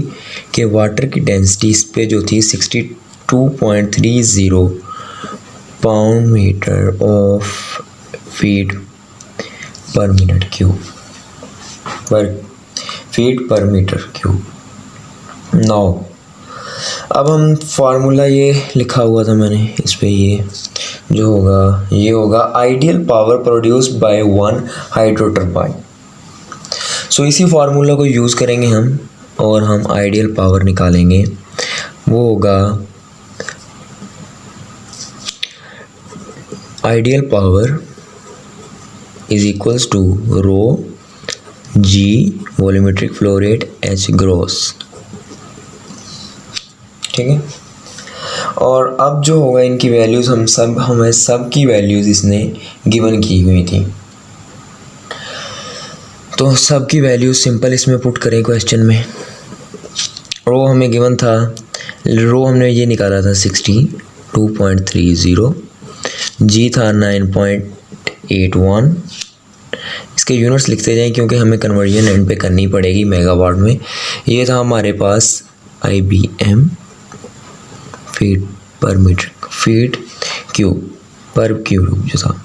[SPEAKER 1] कि वाटर की डेंसिटी इस पे जो थी 62.30 pound meter of feet per minute cube per meter cube. Now अब हम फार्मूला ये लिखा हुआ था मैंने इस पे, ये जो होगा ये होगा ideal power produced by one hydro turbine. So इसी फार्मूला को यूज़ करेंगे हम और हम आइडियल पावर निकालेंगे। वो होगा ideal power is equals to rho G volumetric flow rate H gross. ठीक है, और अब जो होगा इनकी वैल्यूज़ हमें सब की वैल्यूज़ इसने गिवन की हुई थी, तो सब की वैल्यूज़ सिंपल इसमें पुट करें क्वेश्चन में। रो हमें गिवन था, रो हमने ये निकाला था 62.30, जी था 9.81। इसके यूनिट्स लिखते जाएं क्योंकि हमें कन्वर्जन एंड पे करनी पड़ेगी मेगावाट में। ये था हमारे पास IBM फीट पर मीटर फीट क्यूब पर क्यूब जो था,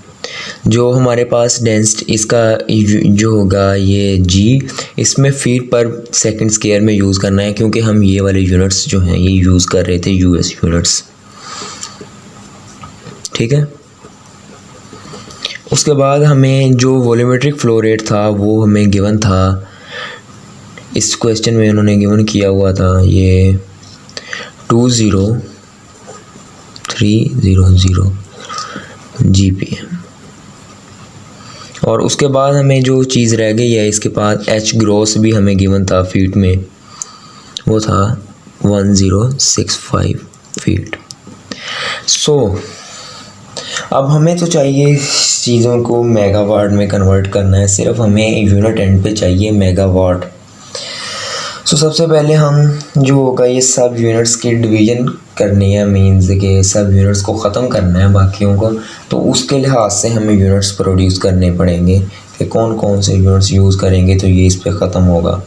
[SPEAKER 1] जो हमारे पास डेंसिटी इसका जो होगा ये जी, इसमें फीट पर सेकंड स्क्वायर में यूज़ करना है क्योंकि हम ये वाले यूनिट्स जो हैं ये यूज़ कर रहे थे US यूनिट्स। ठीक है, उसके बाद हमें जो वॉल्यूमेट्रिक फ्लो रेट था वो हमें गिवन था, इस क्वेश्चन में उन्होंने गिवन किया हुआ था ये 20300 GPM। और उसके बाद हमें जो चीज़ रह गई है इसके पास एच ग्रॉस भी हमें गिवन था फीट में, वो था 1065 फीट। सो अब हमें तो चाहिए चीज़ों को मेगावाट में कन्वर्ट करना है, सिर्फ हमें यूनिट एंड पे चाहिए मेगावाट। सो सबसे पहले हम जो होगा ये सब यूनिट्स की डिवीज़न करनी है, मीन्स के सब यूनिट्स को ख़त्म करना है बाकियों को, तो उसके लिहाज से हमें यूनिट्स प्रोड्यूस करने पड़ेंगे कि कौन कौन से यूनिट्स यूज़ करेंगे तो ये इस पे ख़त्म होगा।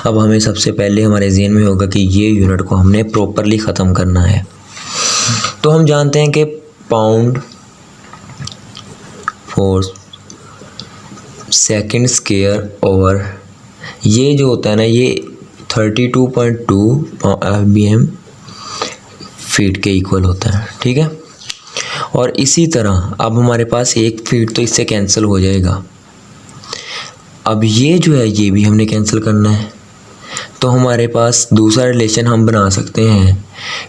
[SPEAKER 1] अब हमें सबसे पहले हमारे ज़हन में होगा कि ये यूनिट को हमने प्रॉपरली ख़त्म करना है। तो हम जानते हैं कि pound for second square over ये जो होता है ना ये 32.2 IBM फीट के इक्वल होता है। ठीक है, और इसी तरह अब हमारे पास एक फीट तो इससे कैंसिल हो जाएगा। अब ये जो है ये भी हमने कैंसिल करना है, तो हमारे पास दूसरा रिलेशन हम बना सकते हैं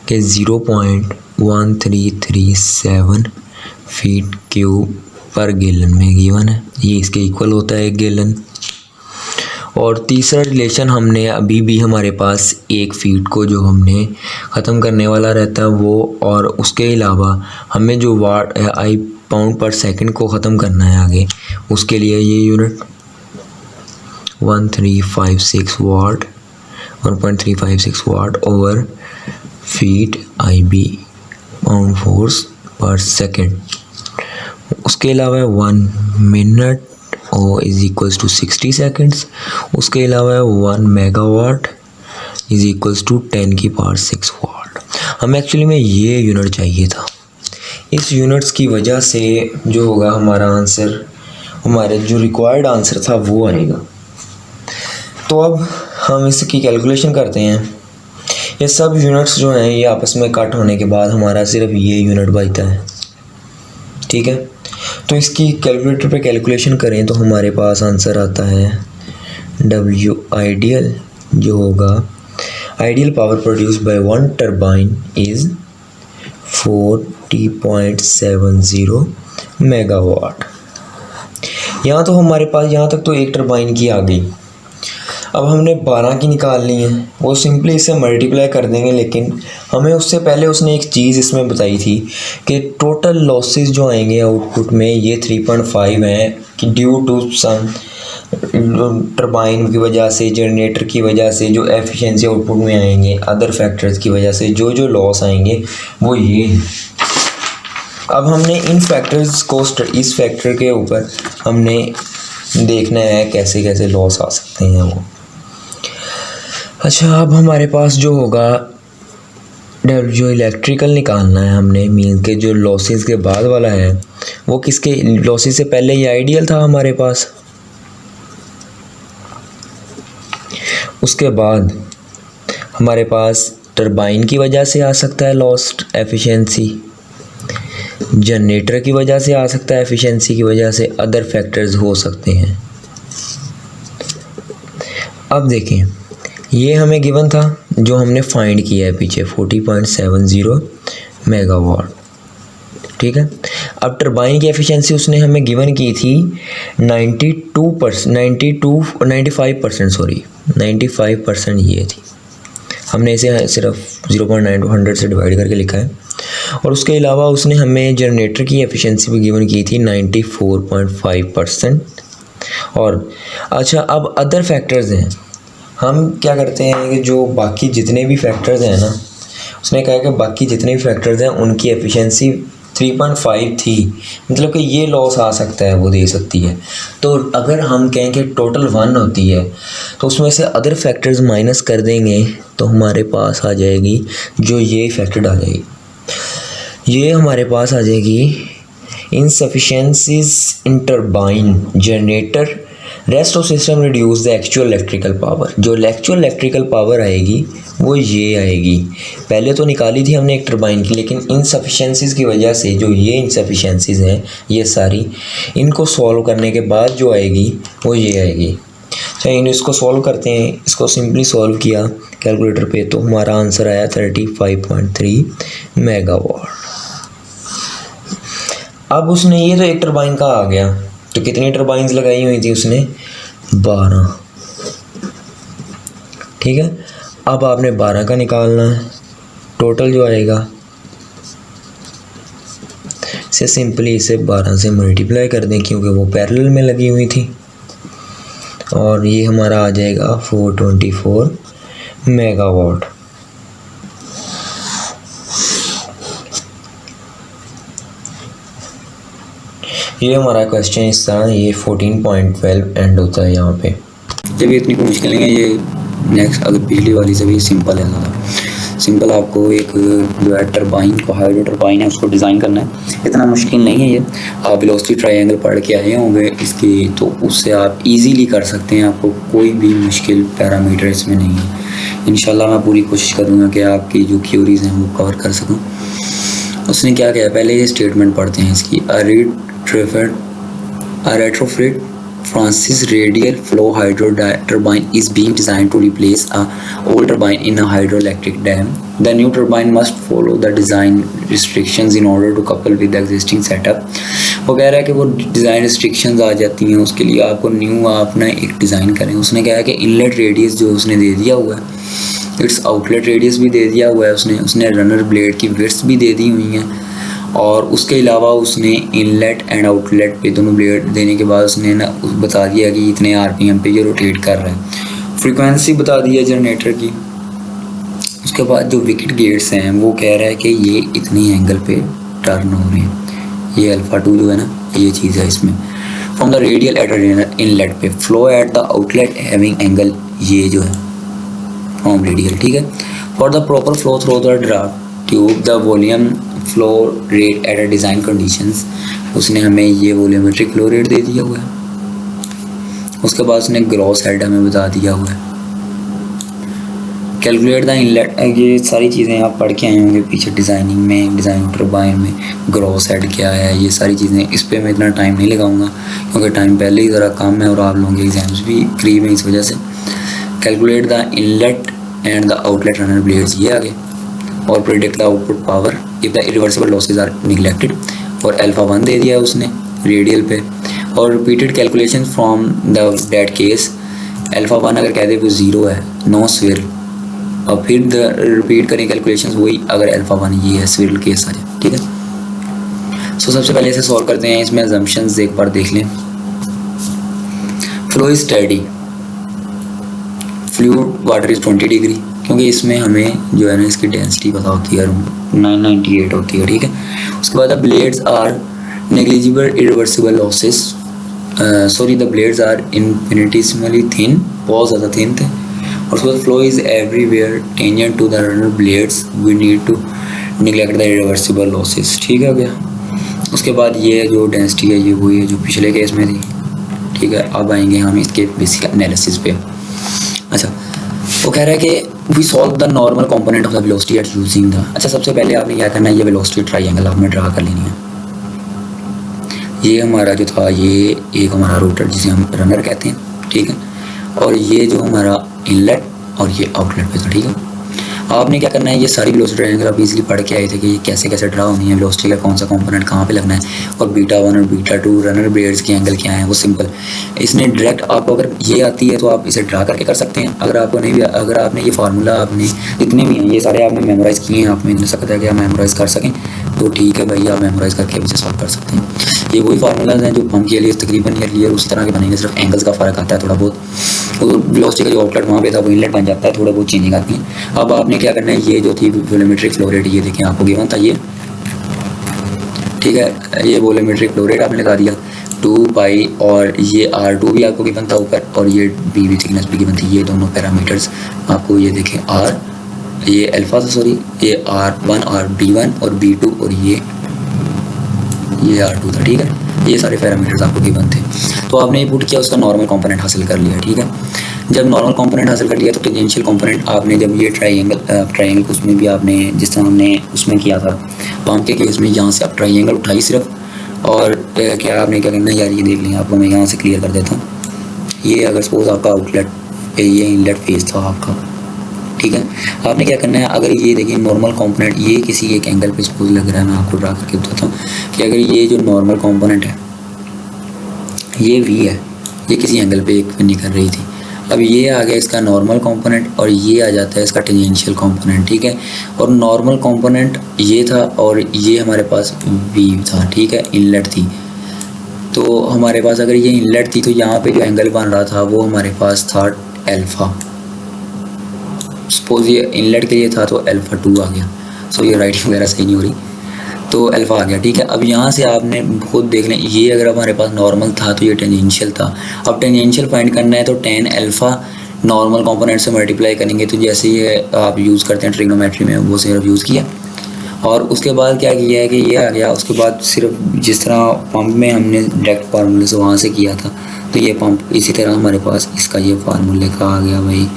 [SPEAKER 1] कि 0.1337 फीट क्यूब पर गैलन में गिवन है, ये इसके इक्वल होता है 1 गैलन। और तीसरा रिलेशन हमने अभी भी हमारे पास एक फीट को जो हमने ख़त्म करने वाला रहता है वो, और उसके अलावा हमें जो वाट पाउंड पर सेकंड को ख़त्म करना है आगे, उसके लिए ये unit 1356 watt 1.356 watt over feet IB pound force per second. उसके अलावा 1 minute O is equals to 60 seconds. उसके अलावा 1 मेगावाट इज़ इक्वल्स टू 10 की पावर 6 वाट। हमें एक्चुअली में ये यूनिट चाहिए था, इस यूनिट्स की वजह से जो होगा हमारा आंसर, हमारे जो रिक्वायर्ड आंसर था वो आएगा। तो अब हम इसकी कैलकुलेशन करते हैं। ये सब यूनिट्स जो हैं ये आपस में कट होने के बाद हमारा सिर्फ ये यूनिट बचता है, ठीक है। तो इसकी कैलकुलेटर पे कैलकुलेशन करें तो हमारे पास आंसर आता है W आइडियल, जो होगा ideal power produce by one turbine is 40.70 megawatt. यहाँ तो हमारे पास, यहाँ तक तो एक टरबाइन की आ गई। अब हमने 12 की निकालनी है, वो सिंपली इससे मल्टीप्लाई कर देंगे। लेकिन हमें उससे पहले उसने एक चीज़ इसमें बताई थी कि टोटल लॉसेस जो आएंगे आउटपुट में ये 3.5 हैं कि ड्यू टू सन टरबाइन की वजह से, जनरेटर की वजह से जो एफिशिएंसी आउटपुट में आएंगे, अदर फैक्टर्स की वजह से जो लॉस आएंगे वो ये हैं। अब हमने इन फैक्टर्स को इस फैक्टर के ऊपर हमने देखना है कैसे कैसे लॉस आ सकते हैं वो। अच्छा, अब हमारे पास जो होगा जो इलेक्ट्रिकल निकालना है हमने, मीन के जो लॉसेस के बाद वाला है वो किसके, लॉसेस से पहले ये आइडियल था हमारे पास, उसके बाद हमारे पास टरबाइन की वजह से आ सकता है लॉस्ट एफिशिएंसी, जनरेटर की वजह से आ सकता है एफिशिएंसी की वजह से, अदर फैक्टर्स हो सकते हैं। अब देखें, ये हमें गिवन था जो हमने फाइंड किया है पीछे 40.70 मेगावाट, ठीक है। अब टरबाइन की एफिशिएंसी उसने हमें गिवन की थी 95% ये थी। हमने इसे सिर्फ 0.9 से डिवाइड करके लिखा है। और उसके अलावा उसने हमें जनरेटर की एफिशिएंसी भी गिवन की थी 94.5%। और अच्छा, अब अदर फैक्टर्स हैं, हम क्या करते हैं कि जो बाकी जितने भी फैक्टर्स हैं ना, उसने कहा कि बाकी जितने भी फैक्टर्स हैं उनकी एफिशिएंसी 3.5 थी, मतलब कि ये लॉस आ सकता है वो दे सकती है। तो अगर हम कहें कि टोटल 1 होती है तो उसमें से अदर फैक्टर्स माइनस कर देंगे तो हमारे पास आ जाएगी जो ये इफेक्टेड आ जाएगी, ये हमारे पास आ जाएगी insufficiencies in turbine generator rest of system reduce the actual electrical power. जो एक्चुअल इलेक्ट्रिकल पावर आएगी वो ये आएगी। पहले तो निकाली थी हमने एक टरबाइन की, लेकिन इनसफिशिएंसीज की वजह से जो ये इनसफिशिएंसीज हैं ये सारी, इनको सॉल्व करने के बाद जो आएगी वो ये आएगी। चलिए इसको सॉल्व करते हैं। इसको सिंपली सॉल्व किया कैलकुलेटर पे तो हमारा आंसर आया 35.3 मेगावाट। अब उसने ये तो एक टरबाइन का आ गया, तो कितनी टरबाइंस लगाई हुई थी उसने, 12, ठीक है। अब आपने 12 का निकालना है, टोटल जो आएगा से सिंपली इसे 12 से मल्टीप्लाई कर दें क्योंकि वो पैरेलल में लगी हुई थी, और ये हमारा आ जाएगा 424 मेगावाट। ये हमारा क्वेश्चन इस तरह, ये 14.12 एंड होता है यहाँ पे।
[SPEAKER 2] जब इतनी मुश्किल नहीं है ये, नेक्स्ट अगर पिछली वाली से भी सिंपल है ज़्यादा सिंपल। आपको एक जो है टरबाइन को, हाइड्रो टरबाइन है, उसको डिज़ाइन करना है, इतना मुश्किल नहीं है ये। आप वेलोसिटी ट्रायंगल पढ़ के आए होंगे इसकी, तो उससे आप इजीली कर सकते हैं, आपको कोई भी मुश्किल पैरामीटर इसमें नहीं है। इंशाल्लाह मैं पूरी कोशिश करूँगा कि आपकी जो क्यूरीज़ हैं वो कवर कर सकूँ। उसने क्या किया, पहले ये स्टेटमेंट पढ़ते हैं इसकी। A retrofit Francis radial flow hydro turbine is being designed to replace a old turbine in a hydroelectric dam. The new turbine must follow the design restrictions in order to couple with the existing setup. वो कह रहा है कि वो design restrictions आ जाती हैं, उसके लिए आपको न्यू अपना एक डिज़ाइन करें। उसने कहा है कि इनलेट रेडियस जो उसने दे दिया हुआ है, इट्स आउटलेट रेडियस भी दे दिया हुआ है उसने रनर ब्लेड की विड्थ भी दे दी हुई हैं, और उसके अलावा उसने इनलेट एंड आउटलेट पे दोनों ब्लेड देने के बाद उसने ना बता दिया कि इतने आरपीएम पे ये रोटेट कर रहा है, फ्रीक्वेंसी बता दी है जनरेटर की। उसके बाद जो विकेट गेट्स हैं वो कह रहा है कि ये इतनी एंगल पे टर्न हो रहे हैं, ये अल्फ़ा 2 जो है ना ये चीज़ है इसमें। From the radial at inlet पे flow at the outlet having angle, ये जो है फ्रॉम रेडियल, ठीक है। For the proper flow through the draft tube the volume flow rate at a design conditions, उसने हमें ये वॉल्यूमेट्रिक फ्लो रेट दे दिया हुआ है। उसके बाद उसने ग्रॉस हेड हमें बता दिया हुआ है। कैलकुलेट द इनलेट, ये सारी चीज़ें आप पढ़ के आए होंगे पीछे डिज़ाइनिंग में, डिज़ाइन टरबाइन में ग्रॉस हेड क्या है, ये सारी चीज़ें। इस पर मैं इतना टाइम नहीं लगाऊंगा क्योंकि टाइम पहले ही ज़रा कम है और आप लोगों के एग्जाम्स भी करीब हैं इस वजह से। Calculate the inlet and the outlet runner blades, ये आगे, और predict the output power if the irreversible losses are neglected, और अल्फा 1 दे दिया है उसने रेडियल पे, और repeated calculation from the that case. Alpha 1 अगर कह दे वो 0 है, नो स्विरल, और फिर रिपीट करें कैलकुलेशंस वही अगर अल्फा 1 ये है, स्विरल केस आ जाए, ठीक है। सो सबसे पहले इसे सॉल्व करते हैं। इसमें अजम्पशंस एक बार देख लें। Flow is steady, fluid water is 20 degree, क्योंकि इसमें हमें जो है ना इसकी डेंसिटी पता होती है 998 होती है, ठीक है। उसके बाद the blades are negligible irreversible losses, sorry the blades are infinitesimally thin, बहुत ज़्यादा थिन थे। और उसके बाद flow is everywhere tangent to the runner blades, we need to neglect the irreversible losses, ठीक है गया। उसके बाद ये जो डेंसिटी है ये वही है जो पिछले केस में थी, ठीक है। अब आएंगे हम इसके बेसिक एनालिसिस पे। अच्छा, वो कह रहा है कि we solve the normal component of the velocity at using the, अच्छा सबसे पहले आपने क्या करना है, ये वेलोसिटी ट्रायंगल आपने ड्रा कर लेनी है। ये हमारा जो था ये एक हमारा रोटर जिसे हम रनर कहते हैं, ठीक है, और ये जो हमारा इनलेट और ये आउटलेट पे था, ठीक है। आपने क्या करना है, ये सारी वेलोसिटी ट्रायंगल आप इजीली पढ़ के आए थे कि ये कैसे कैसे ड्रा होनी है, वेलोसिटी का कौन सा कंपोनेंट कहाँ पे लगना है, और बीटा 1 और बीटा 2 रनर ब्लेड्स के एंगल क्या है, वो सिंपल। इसने डायरेक्ट आपको अगर ये आती है तो आप इसे ड्रा करके कर सकते हैं। अगर आपको नहीं भी, अगर आपने ये फार्मूला आपने जितने भी हैं ये सारे आपने मेमोराइज़ किए हैं, आप में सकता है कि आप मेमोराइज़ कर सकें तो ठीक है भाई, आप मेमोराइज़ करके इसे सॉल्व कर सकते हैं। ये वही फार्मूलाज हैं जो पंप के लिए तकरीबन क्लियर उसी तरह के बनेंगे, सिर्फ एंगल्स का फ़र्क आता है थोड़ा बहुत, और वेलोसिटी का जो आउटलेट वहाँ पे था वो इनलेट बन जाता है, थोड़ा बहुत चेंजिंग आती है। अब आपने क्या करना है, ये जो थी वॉल्यूमेट्रिक फ्लो रेट, ये देखें आपको गिवन था ये, ठीक है, ये वॉल्यूमेट्रिक फ्लो रेट आपने लगा दिया 2 पाई, और ये R2 भी आपको गिवन था ऊपर, और ये B भी थिकनेस भी गिवन थी। ये दोनों पैरामीटर्स आपको ये देखें, R ये अल्फा था, सॉरी ये R1 और B1 और B2 और ये R2 था, ठीक है। ये सारे पैरामीटर्स आपको गिवन थे, तो आपने पुट किया, उसका नॉर्मल कंपोनेंट हासिल कर लिया, ठीक है। जब नॉर्मल कंपोनेंट हासिल कर लिया तो टेंजेंशियल कंपोनेंट आपने, जब ये ट्रायंगल उसमें भी आपने जिस तरह हमने उसमें किया था पंप के केस में, यहाँ से आप ट्रायंगल उठाई सिर्फ, और क्या आपने क्या करना है यार, ये देख लें आपको, मैं यहाँ से क्लियर कर देता हूँ। ये अगर सपोज आपका आउटलेट, ये इनलेट फेस था आपका, ठीक है। आपने क्या करना है, अगर ये देखिए नॉर्मल कंपोनेंट ये किसी एक एंगल पे सपोज लग रहा है, मैं आपको ड्रा करके बताता हूँ कि अगर ये जो नॉर्मल कंपोनेंट है ये V है, ये किसी एंगल पे एक बनी कर रही थी, अब ये आ गया इसका नॉर्मल कंपोनेंट और ये आ जाता है इसका टेंजेंशियल कंपोनेंट, ठीक है। और नॉर्मल कंपोनेंट ये था और ये हमारे पास V था, ठीक है, इनलेट थी। तो हमारे पास अगर ये इनलेट थी तो यहाँ पे जो एंगल बन रहा था वो हमारे पास था अल्फ़ा, सपोज ये इनलेट के लिए था तो अल्फ़ा 2 आ गया। सो ये राइटिंग वगैरह सही नहीं हो रही, तो अल्फ़ा आ गया, ठीक है। अब यहाँ से आपने खुद देख लें, ये अगर हमारे पास नॉर्मल था तो ये टेंजेंशियल था। अब टेंजेंशियल फाइंड करना है तो tan अल्फ़ा नॉर्मल कंपोनेंट से मल्टीप्लाई करेंगे, तो जैसे ये आप यूज़ करते हैं ट्रिग्नोमेट्री में वो सिर्फ यूज़ किया, और उसके बाद क्या किया है कि ये आ गया। उसके बाद सिर्फ जिस तरह पंप में हमने डायरेक्ट फार्मूले से वहाँ से किया था, तो ये पंप इसी तरह हमारे पास इसका ये फार्मूले का आ गया भाई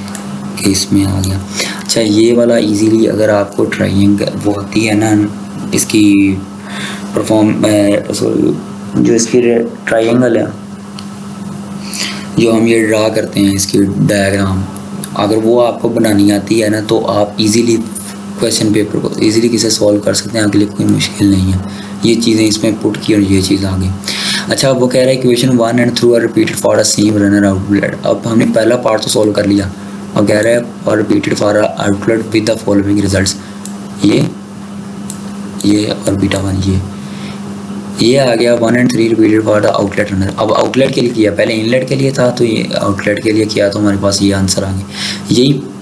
[SPEAKER 2] कि इसमें आ गया। अच्छा, ये वाला इजीली अगर आपको ट्रायंगल वो होती है ना इसकी जो इसकी ट्रायंगल है जो हम ये ड्रा करते हैं इसकी डायग्राम, अगर वो आपको बनानी आती है ना तो आप इजीली क्वेश्चन पेपर को इजीली किसे सॉल्व कर सकते हैं, आपके लिए कोई मुश्किल नहीं है। ये चीज़ें इसमें पुट की और ये चीज़ आ गई। अच्छा, अब वो कह रहा है equation 1 and through are repeated for a same runner outlet. अब हमने पहला पार्ट तो सॉल्व कर लिया, अब कह रहा है और repeated for outlet with the following results, ये और बीटा 1 ये आ गया 1 and 3 repeated for the outlet runner. अब आउटलेट के लिए किया, पहले इनलेट के लिए था तो ये आउटलेट के लिए किया, तो हमारे पास ये आंसर आ गया।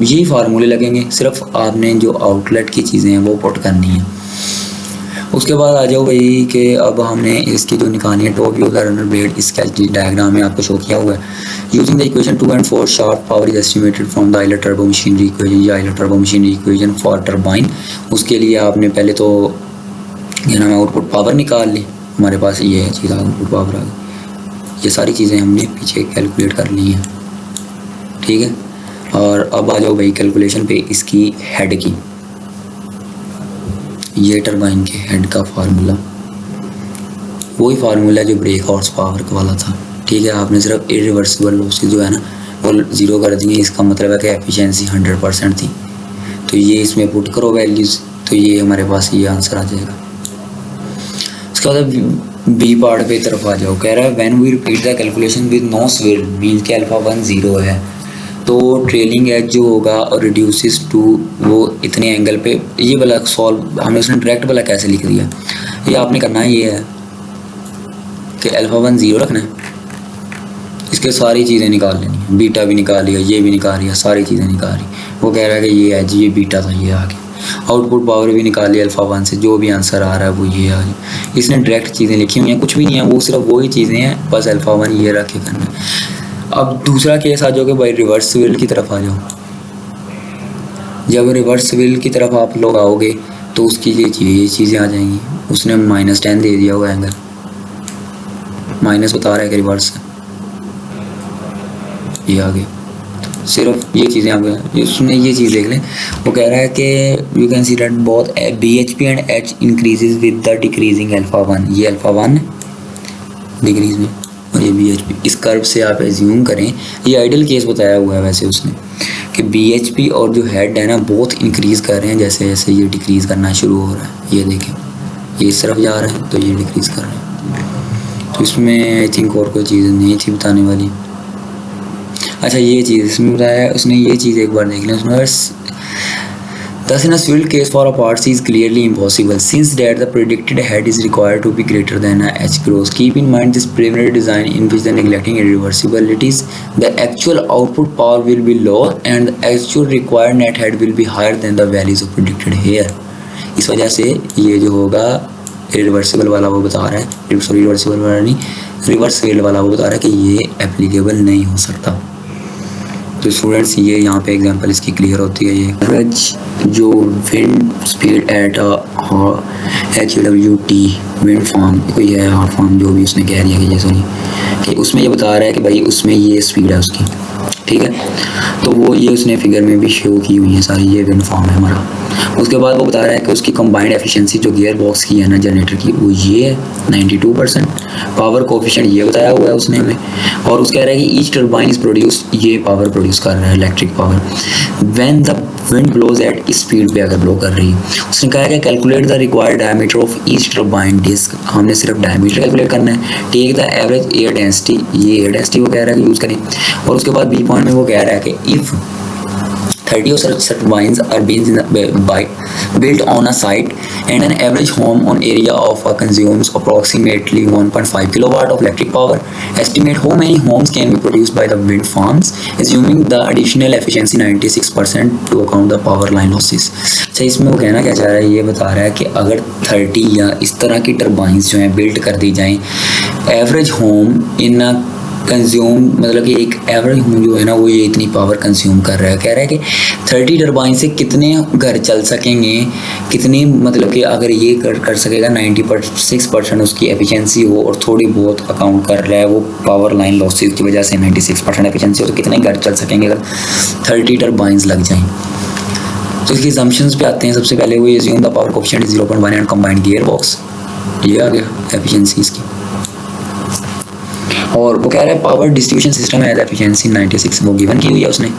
[SPEAKER 2] यही फार्मूले लगेंगे, सिर्फ आपने जो आउटलेट की चीज़ें हैं वो पुट करनी है। उसके बाद आ जाओ भाई कि अब हमने इसकी जो निकालनी है top view the runner blade, इसका डायग्राम में आपको शो किया हुआ है। यूजिंग द इक्वेशन 2 and 4 शार्प power is estimated from the Euler turbo machinery equation या Euler turbo machinery equation for turbine. उसके लिए आपने पहले तो या हमें आउटपुट पावर निकाल ली, हमारे पास ये है चीज़ आउटपुट पावर आ गई। ये सारी चीज़ें हमने पीछे कैलकुलेट कर ली हैं, ठीक है। और अब आ जाओ भाई कैलकुलेशन पे इसकी हेड की। ये टरबाइन के हेड का फार्मूला वही फार्मूला जो ब्रेक हॉर्स पावर वाला था, ठीक है। आपने सिर्फ इरिवर्सिबल लॉसेस जो है ना वो 0 कर दिए, इसका मतलब है कि एफिशिएंसी 100% थी। तो ये इसमें पुट करो वैल्यूज़, तो ये हमारे पास ये आंसर आ जाएगा। उसके बाद बी पार्ट पे तरफ आ जाओ। कह रहा है when we repeat the calculation with no swirl mean के अल्फा 1 0 है, तो ट्रेलिंग एज जो होगा और रिड्यूसेस टू वो इतने एंगल पे, ये वाला सॉल्व हमने उसने डायरेक्ट वाला कैसे लिख दिया। ये आपने करना है ये है कि अल्फा 1 0 रखना है, इसके सारी चीज़ें निकाल लेनी है, बीटा भी निकाल लिया, ये भी निकाल लिया, सारी चीज़ें निकाल ली। वो कह रहा है कि ये है जी, ये बीटा था, ये आ गया। आउटपुट पावर भी निकाल लिया अल्फा 1 से, जो भी आंसर आ रहा है वो ये आ गया। इसने डायरेक्ट चीज़ें लिखी हुई हैं, कुछ भी नहीं है, वो सिर्फ वही चीज़ें हैं, बस अल्फा 1 ये रख के करना है। अब दूसरा केस आ जाओ कि भाई रिवर्स व्हील की तरफ आ जाओ। जब रिवर्स व्हील की तरफ आप लोग आओगे तो उसकी ये चीज़ें आ जाएंगी। उसने -10 दे दिया हुआ एंगल, माइनस बता रहा है कि रिवर्स है, ये आ गया। सिर्फ ये चीज़ें आ गई, उसने ये चीज़ देख लें। वो कह रहा है कि you can see that both BHP and H increases with the decreasing alpha 1। ये अल्फा 1 डिक्रीज में और ये BHP। इस कर्व से आप एज्यूम करें, ये आइडियल केस बताया हुआ है वैसे उसने, कि BHP और जो हेड है ना बहुत इंक्रीज़ कर रहे हैं जैसे जैसे ये डिक्रीज़ करना शुरू हो रहा है। ये देखें, ये इस तरफ जा रहा है तो ये डिक्रीज़ कर रहे हैं। तो इसमें आई थिंक और कोई चीज़ नहीं थी बताने वाली। अच्छा, ये चीज़ इसमें बताया है उसने, ये चीज़ एक बार देख लें उसमें। Thus, in a swivel case for a part C is clearly impossible, since that the predicted head is required to be greater than a H gross. Keep in mind this preliminary design in which the neglecting irreversibilities, the actual output power will be low and the actual required net head will be higher than the values of predicted here. इस वजह से ये जो होगा reversible वाला वो बता रहा है, सॉरी रिवर्सिबल वाला नहीं, रिवर्स व्हील वाला वो बता रहा है कि ये एप्लीकेबल नहीं हो सकता। तो स्टूडेंट्स ये यहाँ पे एग्जांपल इसकी क्लियर होती है। ये एवरेज जो wind speed at HWT wind farm, कोई है हार्ट फार्म जो भी उसने कह दिया कि ये सॉरी कि उसमें ये बता रहा है कि भाई उसमें ये स्पीड है उसकी, ठीक है। तो वो ये उसने फिगर में भी शो की हुई है सारी, ये विंड फार्म है हमारा। उसके बाद वो बता रहा है कि उसकी कंबाइंड एफिशिएंसी जो गियर बॉक्स की है ना जनरेटर की, वो ये है 92%। पावर कोफिशिएंट ये बताया हुआ है उसने हमें। और उसका कह रहा है कि ईच टर्बाइन इज प्रोड्यूस, ये पावर प्रोड्यूस कर रहा है electric power when the wind blows at speed पे अगर ब्लो कर रही है। उसने कहा है कि calculate the required diameter of each turbine disk, हमने सिर्फ डायमीटर कैलकुलेट करना है। Take the average air density, ये एयर डेंसिटी वो कह रहा है कि यूज़ करें। और उसके बाद बी पॉइंट में वो कह रहा है कि if 30 of such turbines are being built on a site and an average home on area of consumes approximately 1.5 kilowatt of electric power. Estimate how many homes can be produced by the wind farms, assuming the additional efficiency 96% to account the power line losses. अच्छा, इसमें वो कहना क्या चाह रहा है, ये बता रहा है कि अगर 30 या इस तरह की टर्बाइंस जो हैं बिल्ड कर दी जाएं, एवरेज होम इन कंज्यूम, मतलब कि एक एवरेज होम जो है ना वो ये इतनी पावर कंज्यूम कर रहा है। कह रहा है कि 30 टर्बाइन से कितने घर चल सकेंगे, कितनी, मतलब कि अगर ये कर सकेगा 96% उसकी एफिशिएंसी हो और थोड़ी बहुत अकाउंट कर रहा है वो पावर लाइन लॉसेस की वजह से 96% एफिशिएंसी हो, तो कितने घर चल सकेंगे अगर 30 टर्बाइंस लग जाएँ। तो इसकी assumptions पे आते हैं। सबसे पहले वो assume the power coefficient is 0.1 and combined gear box, ये आ गया एफिशिएंसी इसकी। और वो कह रहा है पावर डिस्ट्रीब्यूशन सिस्टम है एफिशिएंसी 96 वो गिवन की हुई है उसने।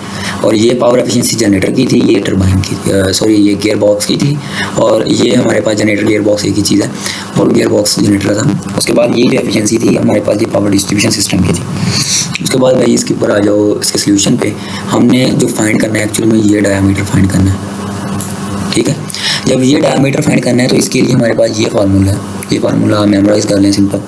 [SPEAKER 2] और ये पावर एफिशिएंसी जनरेटर की थी, ये टरबाइन की, सॉरी ये गियर बॉक्स की थी। और ये हमारे पास जनरेटर गियर बॉक्स एक ही चीज़ है और गियर बॉक्स जनरेटर था। उसके बाद ये जो एफिशिएंसी थी हमारे पास ये पावर डिस्ट्रीब्यूशन सिस्टम की थी। उसके बाद भाई इसके ऊपर आ जाओ, इसके सोल्यूशन पे हमने जो फाइंड करना है एक्चुअल में ये डायमीटर फाइंड करना है, ठीक है। जब ये डायमीटर फाइंड करना है तो इसके लिए हमारे पास ये फार्मूला है, ये फार्मूला मेमोराइज कर लें, सिंपल,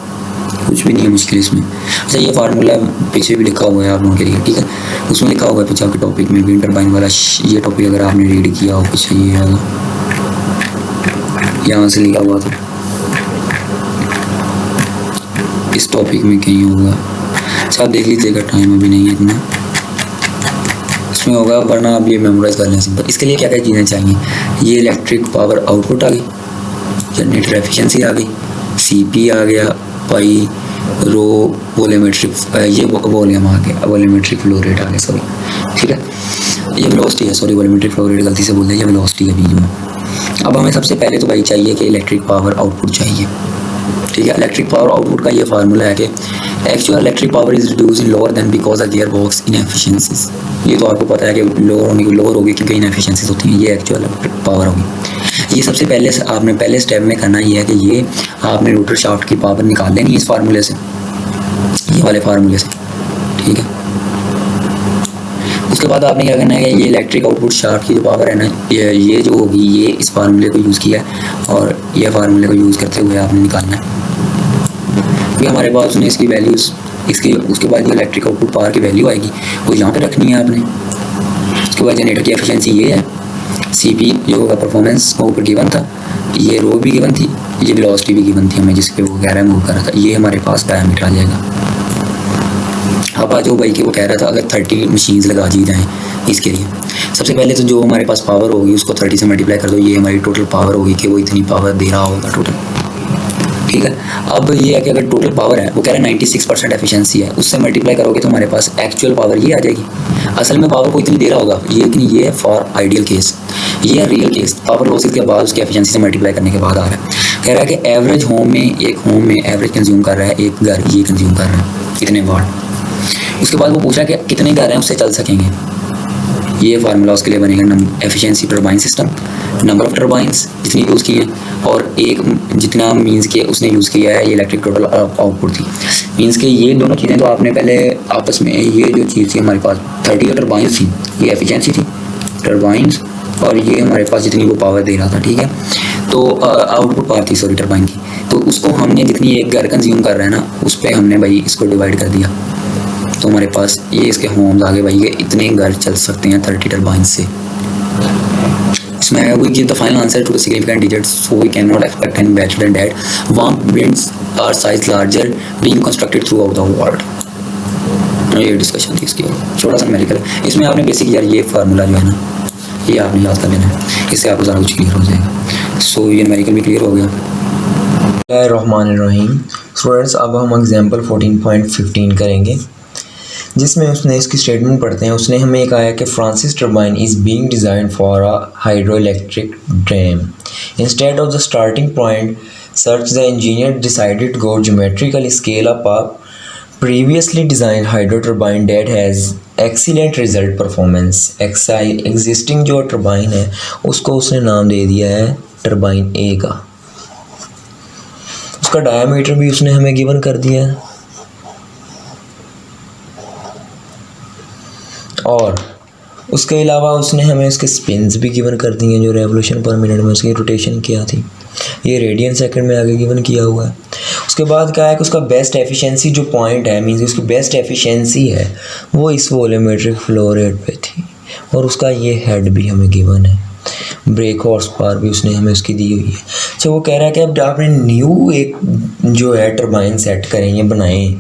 [SPEAKER 2] कुछ भी नहीं है मुश्किल इसमें। अच्छा, ये फार्मूला पीछे भी लिखा हुआ है आप लोगों के लिए, ठीक है। उसमें लिखा हुआ है पीछे आपके टॉपिक में विंड टरबाइन वाला, ये टॉपिक अगर आपने रीड किया हो पीछे, ये है यहाँ से लिखा हुआ था, इस टॉपिक में कहीं होगा। अच्छा, आप देख लीजिएगा, टाइम अभी नहीं है इतना, इसमें होगा, वरना आप ये मेमोराइज कर लें सिंपल। इसके लिए क्या क्या चीज़ें चाहिए, ये इलेक्ट्रिक पावर आउटपुट आ गई, जनरेटर एफिशिएंसी आ गई, CP आ गया, पाई रो वॉल्यूमेट्रिक, ये वॉल्यूम आ गया, वॉल्यूमेट्रिक फ्लो रेट आ गया, सॉरी, ठीक है, ये वेलोसिटी है, सॉरी वॉल्यूमेट्रिक फ्लो रेट गलती से बोल दिया, ये वेलोसिटी है बीच में। अब हमें सबसे पहले तो भाई चाहिए कि इलेक्ट्रिक पावर आउटपुट चाहिए, ठीक है। इलेक्ट्रिक पावर आउटपुट का ये फार्मूला है कि actual electric power is reduce in lower than because of gear box inefficiencies. ये तो आपको पता है कि लोअर होगी क्योंकि इनएफिशिएंसीज होती हैं, ये एक्चुअल पावर होगी। ये सबसे पहले आपने पहले स्टेप में करना ये है कि ये आपने रोटर शाफ्ट की पावर निकाल लेनी है इस फार्मूले से, ये वाले फार्मूले से, ठीक है। उसके बाद आपने क्या करना है कि ये इलेक्ट्रिक आउटपुट शाफ्ट की जो पावर है ना, ये जो होगी ये इस फार्मूले को यूज़ किया है और ये फार्मूले को यूज़ करते हुए आपने निकालना है। फिर हमारे पास उसने इसकी वैल्यूज़, इसकी उसके बाद जो इलेक्ट्रिक आउटपुट पावर की वैल्यू आएगी वो यहाँ पे रखनी है आपने। उसके बाद जनरेटर की एफिशिएंसी ये है, CP जो होगा परफॉर्मेंस वो ऊपर गिवन था, ये रो भी गिवन थी, ये वेलोसिटी भी गिवन थी हमें जिस पे वो कह रहा है मूव कर रहा था, ये हमारे पास डायमीटर आ जाएगा। अब आज जो भाई कि वो कह रहा था अगर 30 मशीन्स लगा दी जाएँ इसके लिए, सबसे पहले तो जो हमारे पास पावर होगी उसको 30 से मल्टीप्लाई कर दो, ये हमारी टोटल पावर होगी कि वो इतनी पावर दे रहा होगा टोटल, ठीक है। अब ये है कि अगर टोटल पावर है वो कह रहा है 96% एफिशिएंसी है, उससे मल्टीप्लाई करोगे तो हमारे पास एक्चुअल पावर ये आ जाएगी। असल में पावर को इतनी दे रहा होगा ये है फॉर आइडियल केस, ये है रियल केस, पावर लॉसेस के बाद उसकी एफिशिएंसी से मल्टीप्लाई करने के बाद आ रहा है। कह रहा है कि एवरेज होम में, एक होम में एवरेज कंज्यूम कर रहा है, एक घर ये कंज्यूम कर रहा है कितने वाट। उसके बाद वो पूछा कि कितने घर हैं उससे चल सकेंगे, ये फार्मूला उसके लिए बनेगा efficiency turbine system, number of turbines जितनी यूज़ की हैं और एक जितना मीन्स के उसने यूज़ किया है, ये इलेक्ट्रिक टोटल आउटपुट थी। मीन्स के ये दोनों चीज़ें तो आपने पहले आपस में, ये जो चीज़ थी हमारे पास 30 टर्बाइंस थी, ये एफिशिएंसी थी टर्बाइंस, और ये हमारे पास जितनी वो पावर दे रहा था, ठीक है। तो आउटपुट पावर थी सॉरी टर्बाइन की, तो उसको हमने जितनी एक घर कंज्यूम कर रहे हैं ना उस पर हमने भाई इसको डिवाइड कर दिया, तो हमारे पास ये इसके होम्स आगे भाई ये इतने घर चल सकते हैं 30 टर्बाइन से। इसमें we give the final answer to the significant digit, so we can not expect any better than that. Warm winds are size larger being constructed throughout the world. ये डिस्कशन थी इसकी, छोटा सा numerical. इसमें आपने basic यार ये formula जो है ना ये आपने याद कर लेना है, इससे आपको ज़्यादा कुछ क्लियर हो जाएगा। सो ये न्यूमेरिकल भी क्लियर हो गया।
[SPEAKER 1] रहमानिर्रहीम। स्टूडेंट्स अब हम एग्जाम्पल 14.15 करेंगे जिसमें उसने इसकी स्टेटमेंट पढ़ते हैं। उसने हमें एक आया कि Francis turbine is being design for a hydro electric dam instead of the starting point search the engineer decided go geometrically scale up a previously designed hydro turbine that has excellent result performance। Existing जो turbine है उसको उसने नाम दे दिया है turbine ए का, उसका diameter भी उसने हमें गिवन कर दिया है और उसके अलावा उसने हमें उसके स्पिन्स भी गिवन कर दिए हैं, जो रेवोल्यूशन पर मिनट में उसकी रोटेशन क्या थी ये रेडियन सेकंड में आगे गिवन किया हुआ है। उसके बाद क्या है कि उसका बेस्ट एफिशिएंसी जो पॉइंट है मींस उसकी बेस्ट एफिशिएंसी है वो इस वॉल्यूमेट्रिक फ्लो रेट पे थी और उसका ये हेड भी हमें गिवन है, ब्रेक हॉर्स पावर भी उसने हमें उसकी दी हुई है। अच्छा वो कह रहा है कि अब आपने न्यू एक जो है टर्बाइन सेट करेंगे बनाएं,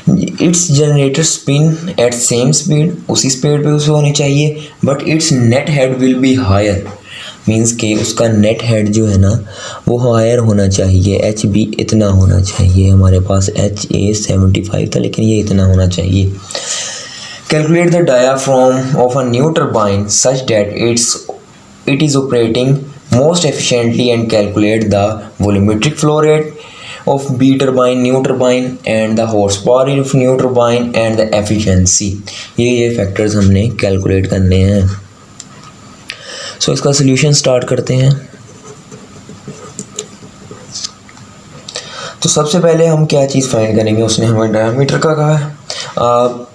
[SPEAKER 1] its generator spin at same speed, उसी स्पीड पे उसे होनी चाहिए, but its net head will be higher, means के उसका नेट हेड जो है ना वो हायर होना चाहिए, HB इतना होना चाहिए, हमारे पास HA 75 था लेकिन ये इतना होना चाहिए। Calculate the diaphragm of a new turbine such that it is operating most efficiently and calculate the volumetric flow rate of B turbine, new turbine and the horsepower of new turbine and the efficiency। ये factors हमने calculate करने हैं। सो इसका solution start करते हैं। तो सबसे पहले हम क्या चीज़ फाइंड करेंगे, उसने हमें डायमीटर का कहा है।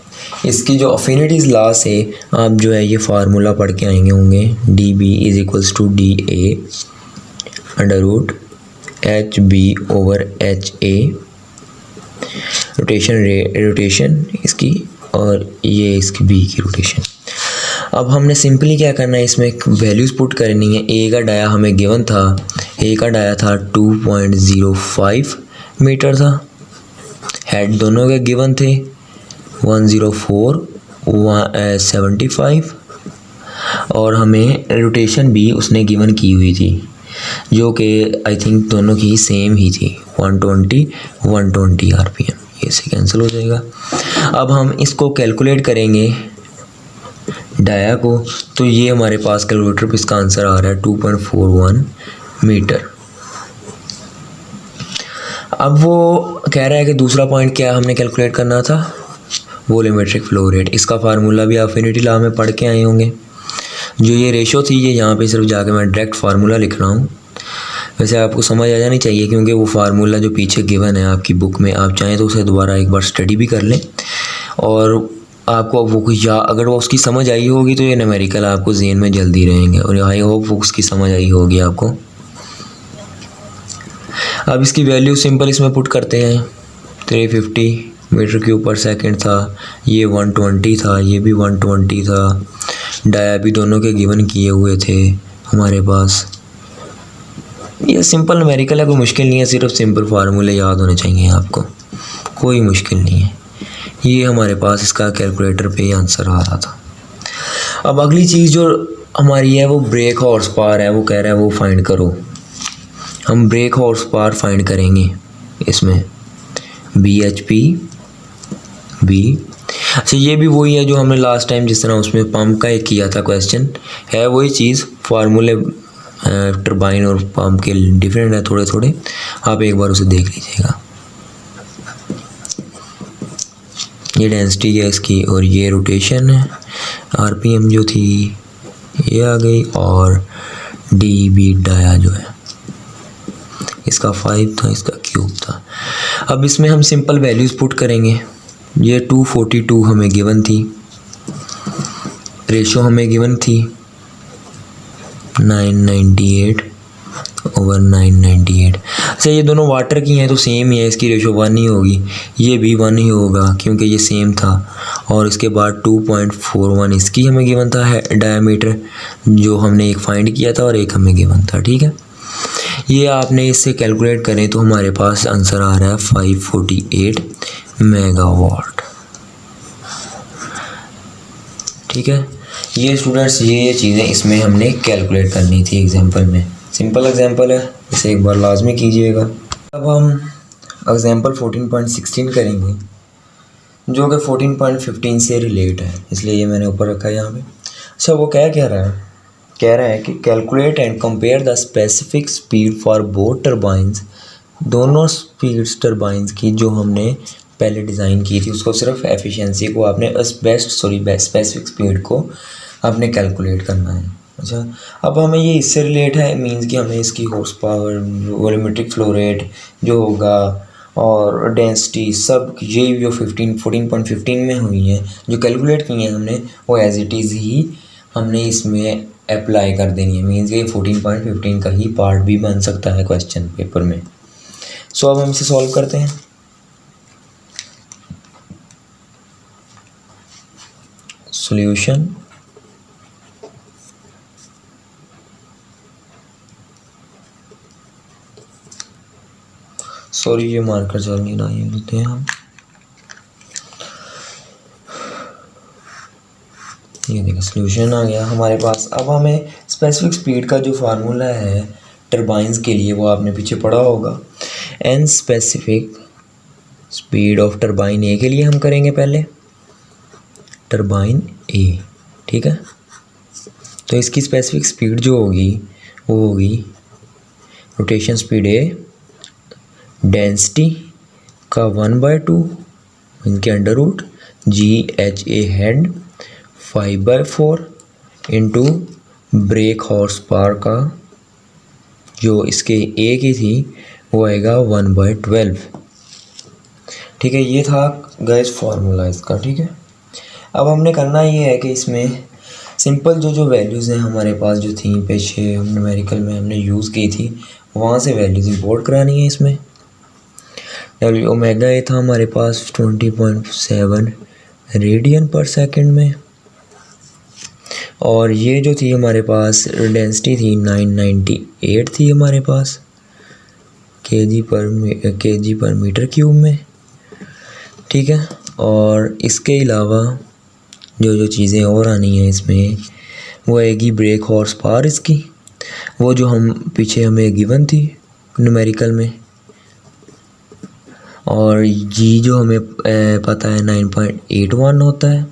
[SPEAKER 1] इसकी जो अफिनिटीज़ लॉ से आप जो है ये फार्मूला पढ़ के आएंगे होंगे, DB is equals to DA under root HB over HA, rotation इसकी और ये इसकी B की रोटेशन। अब हमने सिंपली क्या करना है, इसमें एक वैल्यूज़ पुट करनी है। ए का डाया हमें गिवन था, ए का डाया था 2.05 मीटर था, हेड दोनों के गिवन थे 104 75 और हमें रोटेशन भी उसने गिवन की हुई थी जो कि आई थिंक दोनों की सेम ही थी 120 आरपीएम, ये से कैंसिल हो जाएगा। अब हम इसको कैलकुलेट करेंगे डाया को, तो ये हमारे पास कैलकुलेटर पे इसका आंसर आ रहा है 2.41 मीटर। अब वो कह रहा है कि दूसरा पॉइंट क्या हमने कैलकुलेट करना था, वॉल्यूमेट्रिक फ्लो रेट। इसका फार्मूला भी अफिनिटी लॉ में पढ़ के आए होंगे। जो ये रेशो थी ये यहाँ पे सिर्फ जाके मैं डायरेक्ट फार्मूला लिख रहा हूँ, वैसे आपको समझ आ जानी चाहिए क्योंकि वो फार्मूला जो पीछे गिवन है आपकी बुक में, आप चाहें तो उसे दोबारा एक बार स्टडी भी कर लें और आपको वो या अगर वो उसकी समझ आई होगी तो ये न्यूमेरिकल आपको ज़हन में जल्दी रहेंगे, और आई होप वो उसकी समझ आई होगी आपको। अब इसकी वैल्यू सिंपल इसमें पुट करते हैं। 350 मीटर क्यूब पर सेकंड था, ये 120 था, ये भी 120 था, डाया भी दोनों के गिवन किए हुए थे हमारे पास। ये सिंपल न्यूमेरिकल है, कोई मुश्किल नहीं है, सिर्फ सिंपल फार्मूले याद होने चाहिए आपको, कोई मुश्किल नहीं है। ये हमारे पास इसका कैलकुलेटर पे आंसर आ रहा था। अब अगली चीज़ जो हमारी है वो ब्रेक हॉर्स पावर है, वो कह रहा है वो फाइंड करो। हम ब्रेक हॉर्स पावर फाइंड करेंगे इसमें, BHP बी। अच्छा ये भी वही है जो हमने लास्ट टाइम जिस तरह उसमें पंप का एक किया था क्वेश्चन, है वही चीज़, फार्मूले टरबाइन और पंप के डिफरेंट है थोड़े थोड़े, आप एक बार उसे देख लीजिएगा। ये डेंसिटी है इसकी और ये रोटेशन है, आरपीएम जो थी ये आ गई, और DB डाया जो है इसका 5 था, इसका क्यूब था। अब इसमें हम सिंपल वैल्यूज़ पुट करेंगे। ये 242 हमें गिवन थी, रेशो हमें गिवन थी 998/998। अच्छा ये दोनों वाटर की हैं तो सेम ही है, इसकी रेशो 1 ही होगी, ये भी 1 ही होगा क्योंकि ये सेम था। और इसके बाद 2.41 इसकी हमें गिवन था है डायामीटर, जो हमने एक फाइंड किया था और एक हमें गिवन था, ठीक है। ये आपने इससे कैलकुलेट करें तो हमारे पास आंसर आ रहा है 548 मेगावाट, ठीक है। ये स्टूडेंट्स ये चीज़ें इसमें हमने कैलकुलेट करनी थी एग्जांपल में, सिंपल एग्जांपल है, इसे एक बार लाजमी कीजिएगा। अब हम एग्जांपल 14.16 करेंगे जो कि 14.15 से रिलेट है, इसलिए ये मैंने ऊपर रखा है यहाँ पे। अच्छा वो क्या कह रहा है कि calculate and compare the specific speed for both turbines, दोनों स्पीड्स टरबाइंस की जो हमने पहले डिज़ाइन की थी उसको सिर्फ एफिशिएंसी को आपने स्पेसिफिक स्पीड को आपने कैलकुलेट करना है। अच्छा अब हमें ये इससे रिलेट है, मींस कि हमें इसकी horse power, volumetric flow rate जो होगा और डेंसिटी सब ये जो 14.15 में हुई हैं जो कैलकुलेट की हैं हमने, वो एज इट इज़ ही हमने इसमें अप्लाई कर देनी है। मींस ये 14.15 का ही पार्ट भी बन सकता है क्वेश्चन पेपर में। सो अब हम इसे सॉल्व करते हैं। सॉल्यूशन सॉरी ये मार्कर चल नहीं रहा, ये लेते हैं हम, ये देखिए सॉल्यूशन आ गया हमारे पास। अब हमें स्पेसिफिक स्पीड का जो फार्मूला है टरबाइंस के लिए वो आपने पीछे पढ़ा होगा, N specific speed of turbine A के लिए हम करेंगे पहले टरबाइन ए, ठीक है। तो इसकी स्पेसिफिक स्पीड जो होगी वो होगी रोटेशन स्पीड ए, डेंसिटी का 1/2 इनके under root GHA head 5/4 into brake horse power का जो इसके ए की थी वो आएगा 1/12, ठीक है। ये था गाइस फार्मूला इसका, ठीक है। अब हमने करना ये है कि इसमें सिंपल जो वैल्यूज़ हैं हमारे पास जो थी पीछे हम न्यूमेरिकल में हमने यूज़ की थी वहाँ से वैल्यूज़ इंपोर्ट करानी है इसमें। डब्ल्यू ओमेगा ए था हमारे पास 20.7 रेडियन पर सेकंड में, और ये जो थी हमारे पास डेंसिटी थी 998 थी हमारे पास केजी पर मीटर क्यूब में, ठीक है। और इसके अलावा जो चीज़ें और आनी हैं इसमें वो आएगी ब्रेक हॉर्स पावर इसकी वो जो हम पीछे हमें गिवन थी न्यूमेरिकल में, और जी जो हमें पता है 9.81 होता है।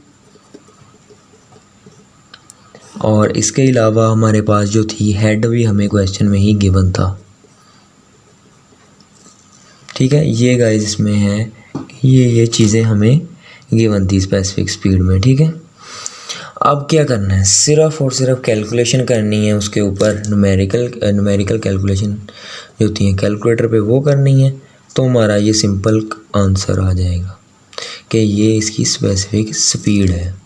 [SPEAKER 1] और इसके अलावा हमारे पास जो थी हेड भी हमें क्वेश्चन में ही गिवन था। ठीक है, ये गाइस इसमें है, ये चीज़ें हमें गिवन थी स्पेसिफिक स्पीड में। ठीक है, अब क्या करना है, सिर्फ और सिर्फ कैलकुलेशन करनी है उसके ऊपर, न्यूमेरिकल कैलकुलेशन जो होती है कैलकुलेटर पे वो करनी है, तो हमारा ये सिंपल आंसर आ जाएगा कि ये इसकी स्पेसिफिक स्पीड है।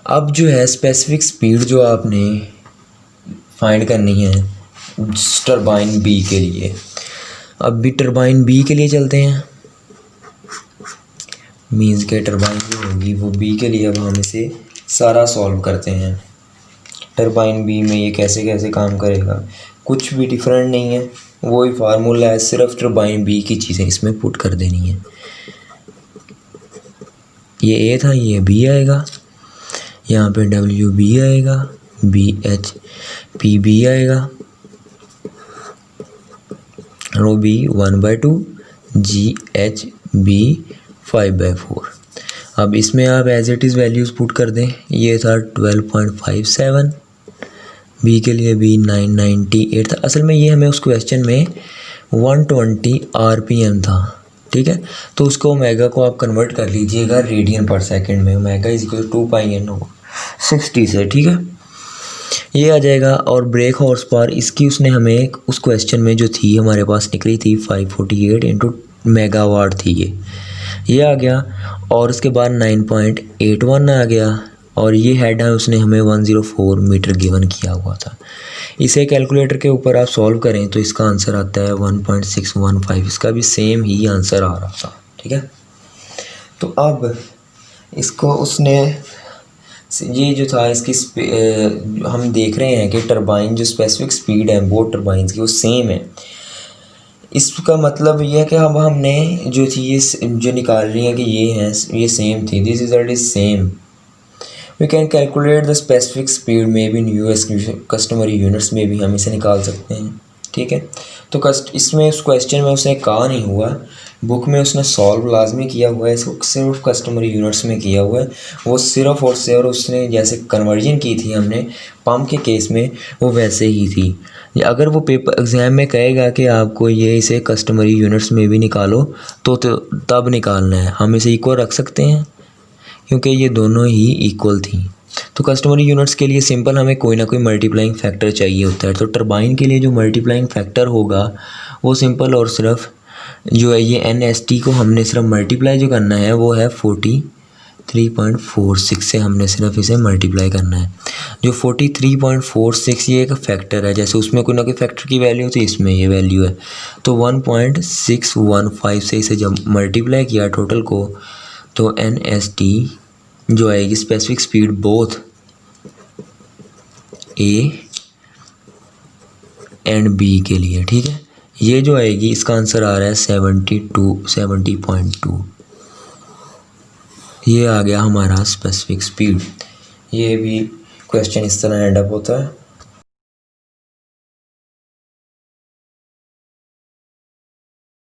[SPEAKER 1] अब जो है स्पेसिफिक स्पीड जो आपने फाइंड करनी है टरबाइन बी के लिए, अब भी टरबाइन बी के लिए चलते हैं। मीन्स के टरबाइन जो होगी वो बी के लिए, अब हम इसे सारा सॉल्व करते हैं। टरबाइन बी में ये कैसे कैसे काम करेगा, कुछ भी डिफरेंट नहीं है, वही फार्मूला है, सिर्फ टरबाइन बी की चीज़ें इसमें पुट कर देनी है। ये ए था, ये बी आएगा, यहाँ पे डब्ल्यू बी आएगा, बी एच पी बी आएगा, rho B 1/2, G H B 5/4। अब इसमें आप as it is values put कर दें। ये था 12.57, बी के लिए बी 998 था। असल में ये हमें उस क्वेश्चन में 120 RPM था। ठीक है, तो उसको ओमेगा को आप कन्वर्ट कर लीजिएगा रेडियन पर सेकंड में। Omega is equal to 2πn होगा 60 से। ठीक है, ये आ जाएगा। और ब्रेक हॉर्स पावर इसकी उसने हमें उस क्वेश्चन में जो थी हमारे पास निकली थी 548 इंटू मेगावाट थी ये आ गया। और उसके बाद 9.81 आ गया, और ये हेड है उसने हमें 104 मीटर गिवन किया हुआ था। इसे कैलकुलेटर के ऊपर आप सॉल्व करें तो इसका आंसर आता है 1.615। इसका भी सेम ही आंसर आ रहा था। ठीक है, तो अब इसको उसने ये जो था इसकी हम देख रहे हैं कि टरबाइन जो स्पेसिफिक स्पीड है बोथ टरबाइंस की वो सेम है। इसका मतलब ये है कि अब हमने जो थी ये जो निकाल रही है कि ये है ये सेम थी, this result is same. We can calculate the specific speed में भी यूएस कस्टमरी यूनिट्स में भी हम इसे निकाल सकते हैं। ठीक है, तो इसमें उस क्वेश्चन में उसने कहा नहीं हुआ, बुक में उसने सॉल्व लाजमी किया हुआ है, इसको सिर्फ कस्टमरी यूनिट्स में किया हुआ है। वो सिर्फ और सिर्फ उसने जैसे कन्वर्जन की थी हमने पंप के केस में वो वैसे ही थी। अगर वो पेपर एग्ज़ाम में कहेगा कि आपको ये इसे कस्टमरी यूनिट्स में भी निकालो तो तब निकालना है, हम इसे इक्वल रख सकते हैं क्योंकि ये दोनों ही इक्वल थी। तो कस्टमरी यूनिट्स के लिए सिंपल हमें कोई ना कोई मल्टीप्लाइंग फैक्टर चाहिए होता है। तो टरबाइन के लिए जो मल्टीप्लाइंग फैक्टर होगा वो सिंपल और सिर्फ जो है ये NST को हमने सिर्फ मल्टीप्लाई जो करना है वो है 43.46 से हमने सिर्फ इसे मल्टीप्लाई करना है। जो 43.46 ये एक फैक्टर है, जैसे उसमें कोई ना कोई फैक्टर की वैल्यू थी इसमें ये वैल्यू है, तो 1.615 से इसे जब मल्टीप्लाई किया टोटल को तो NST जो आएगी specific speed both A and B के लिए। ठीक है, ये जो आएगी इसका आंसर आ रहा है 70.2। ये आ गया हमारा स्पेसिफिक स्पीड। ये भी क्वेश्चन इस तरह एंड अप होता है।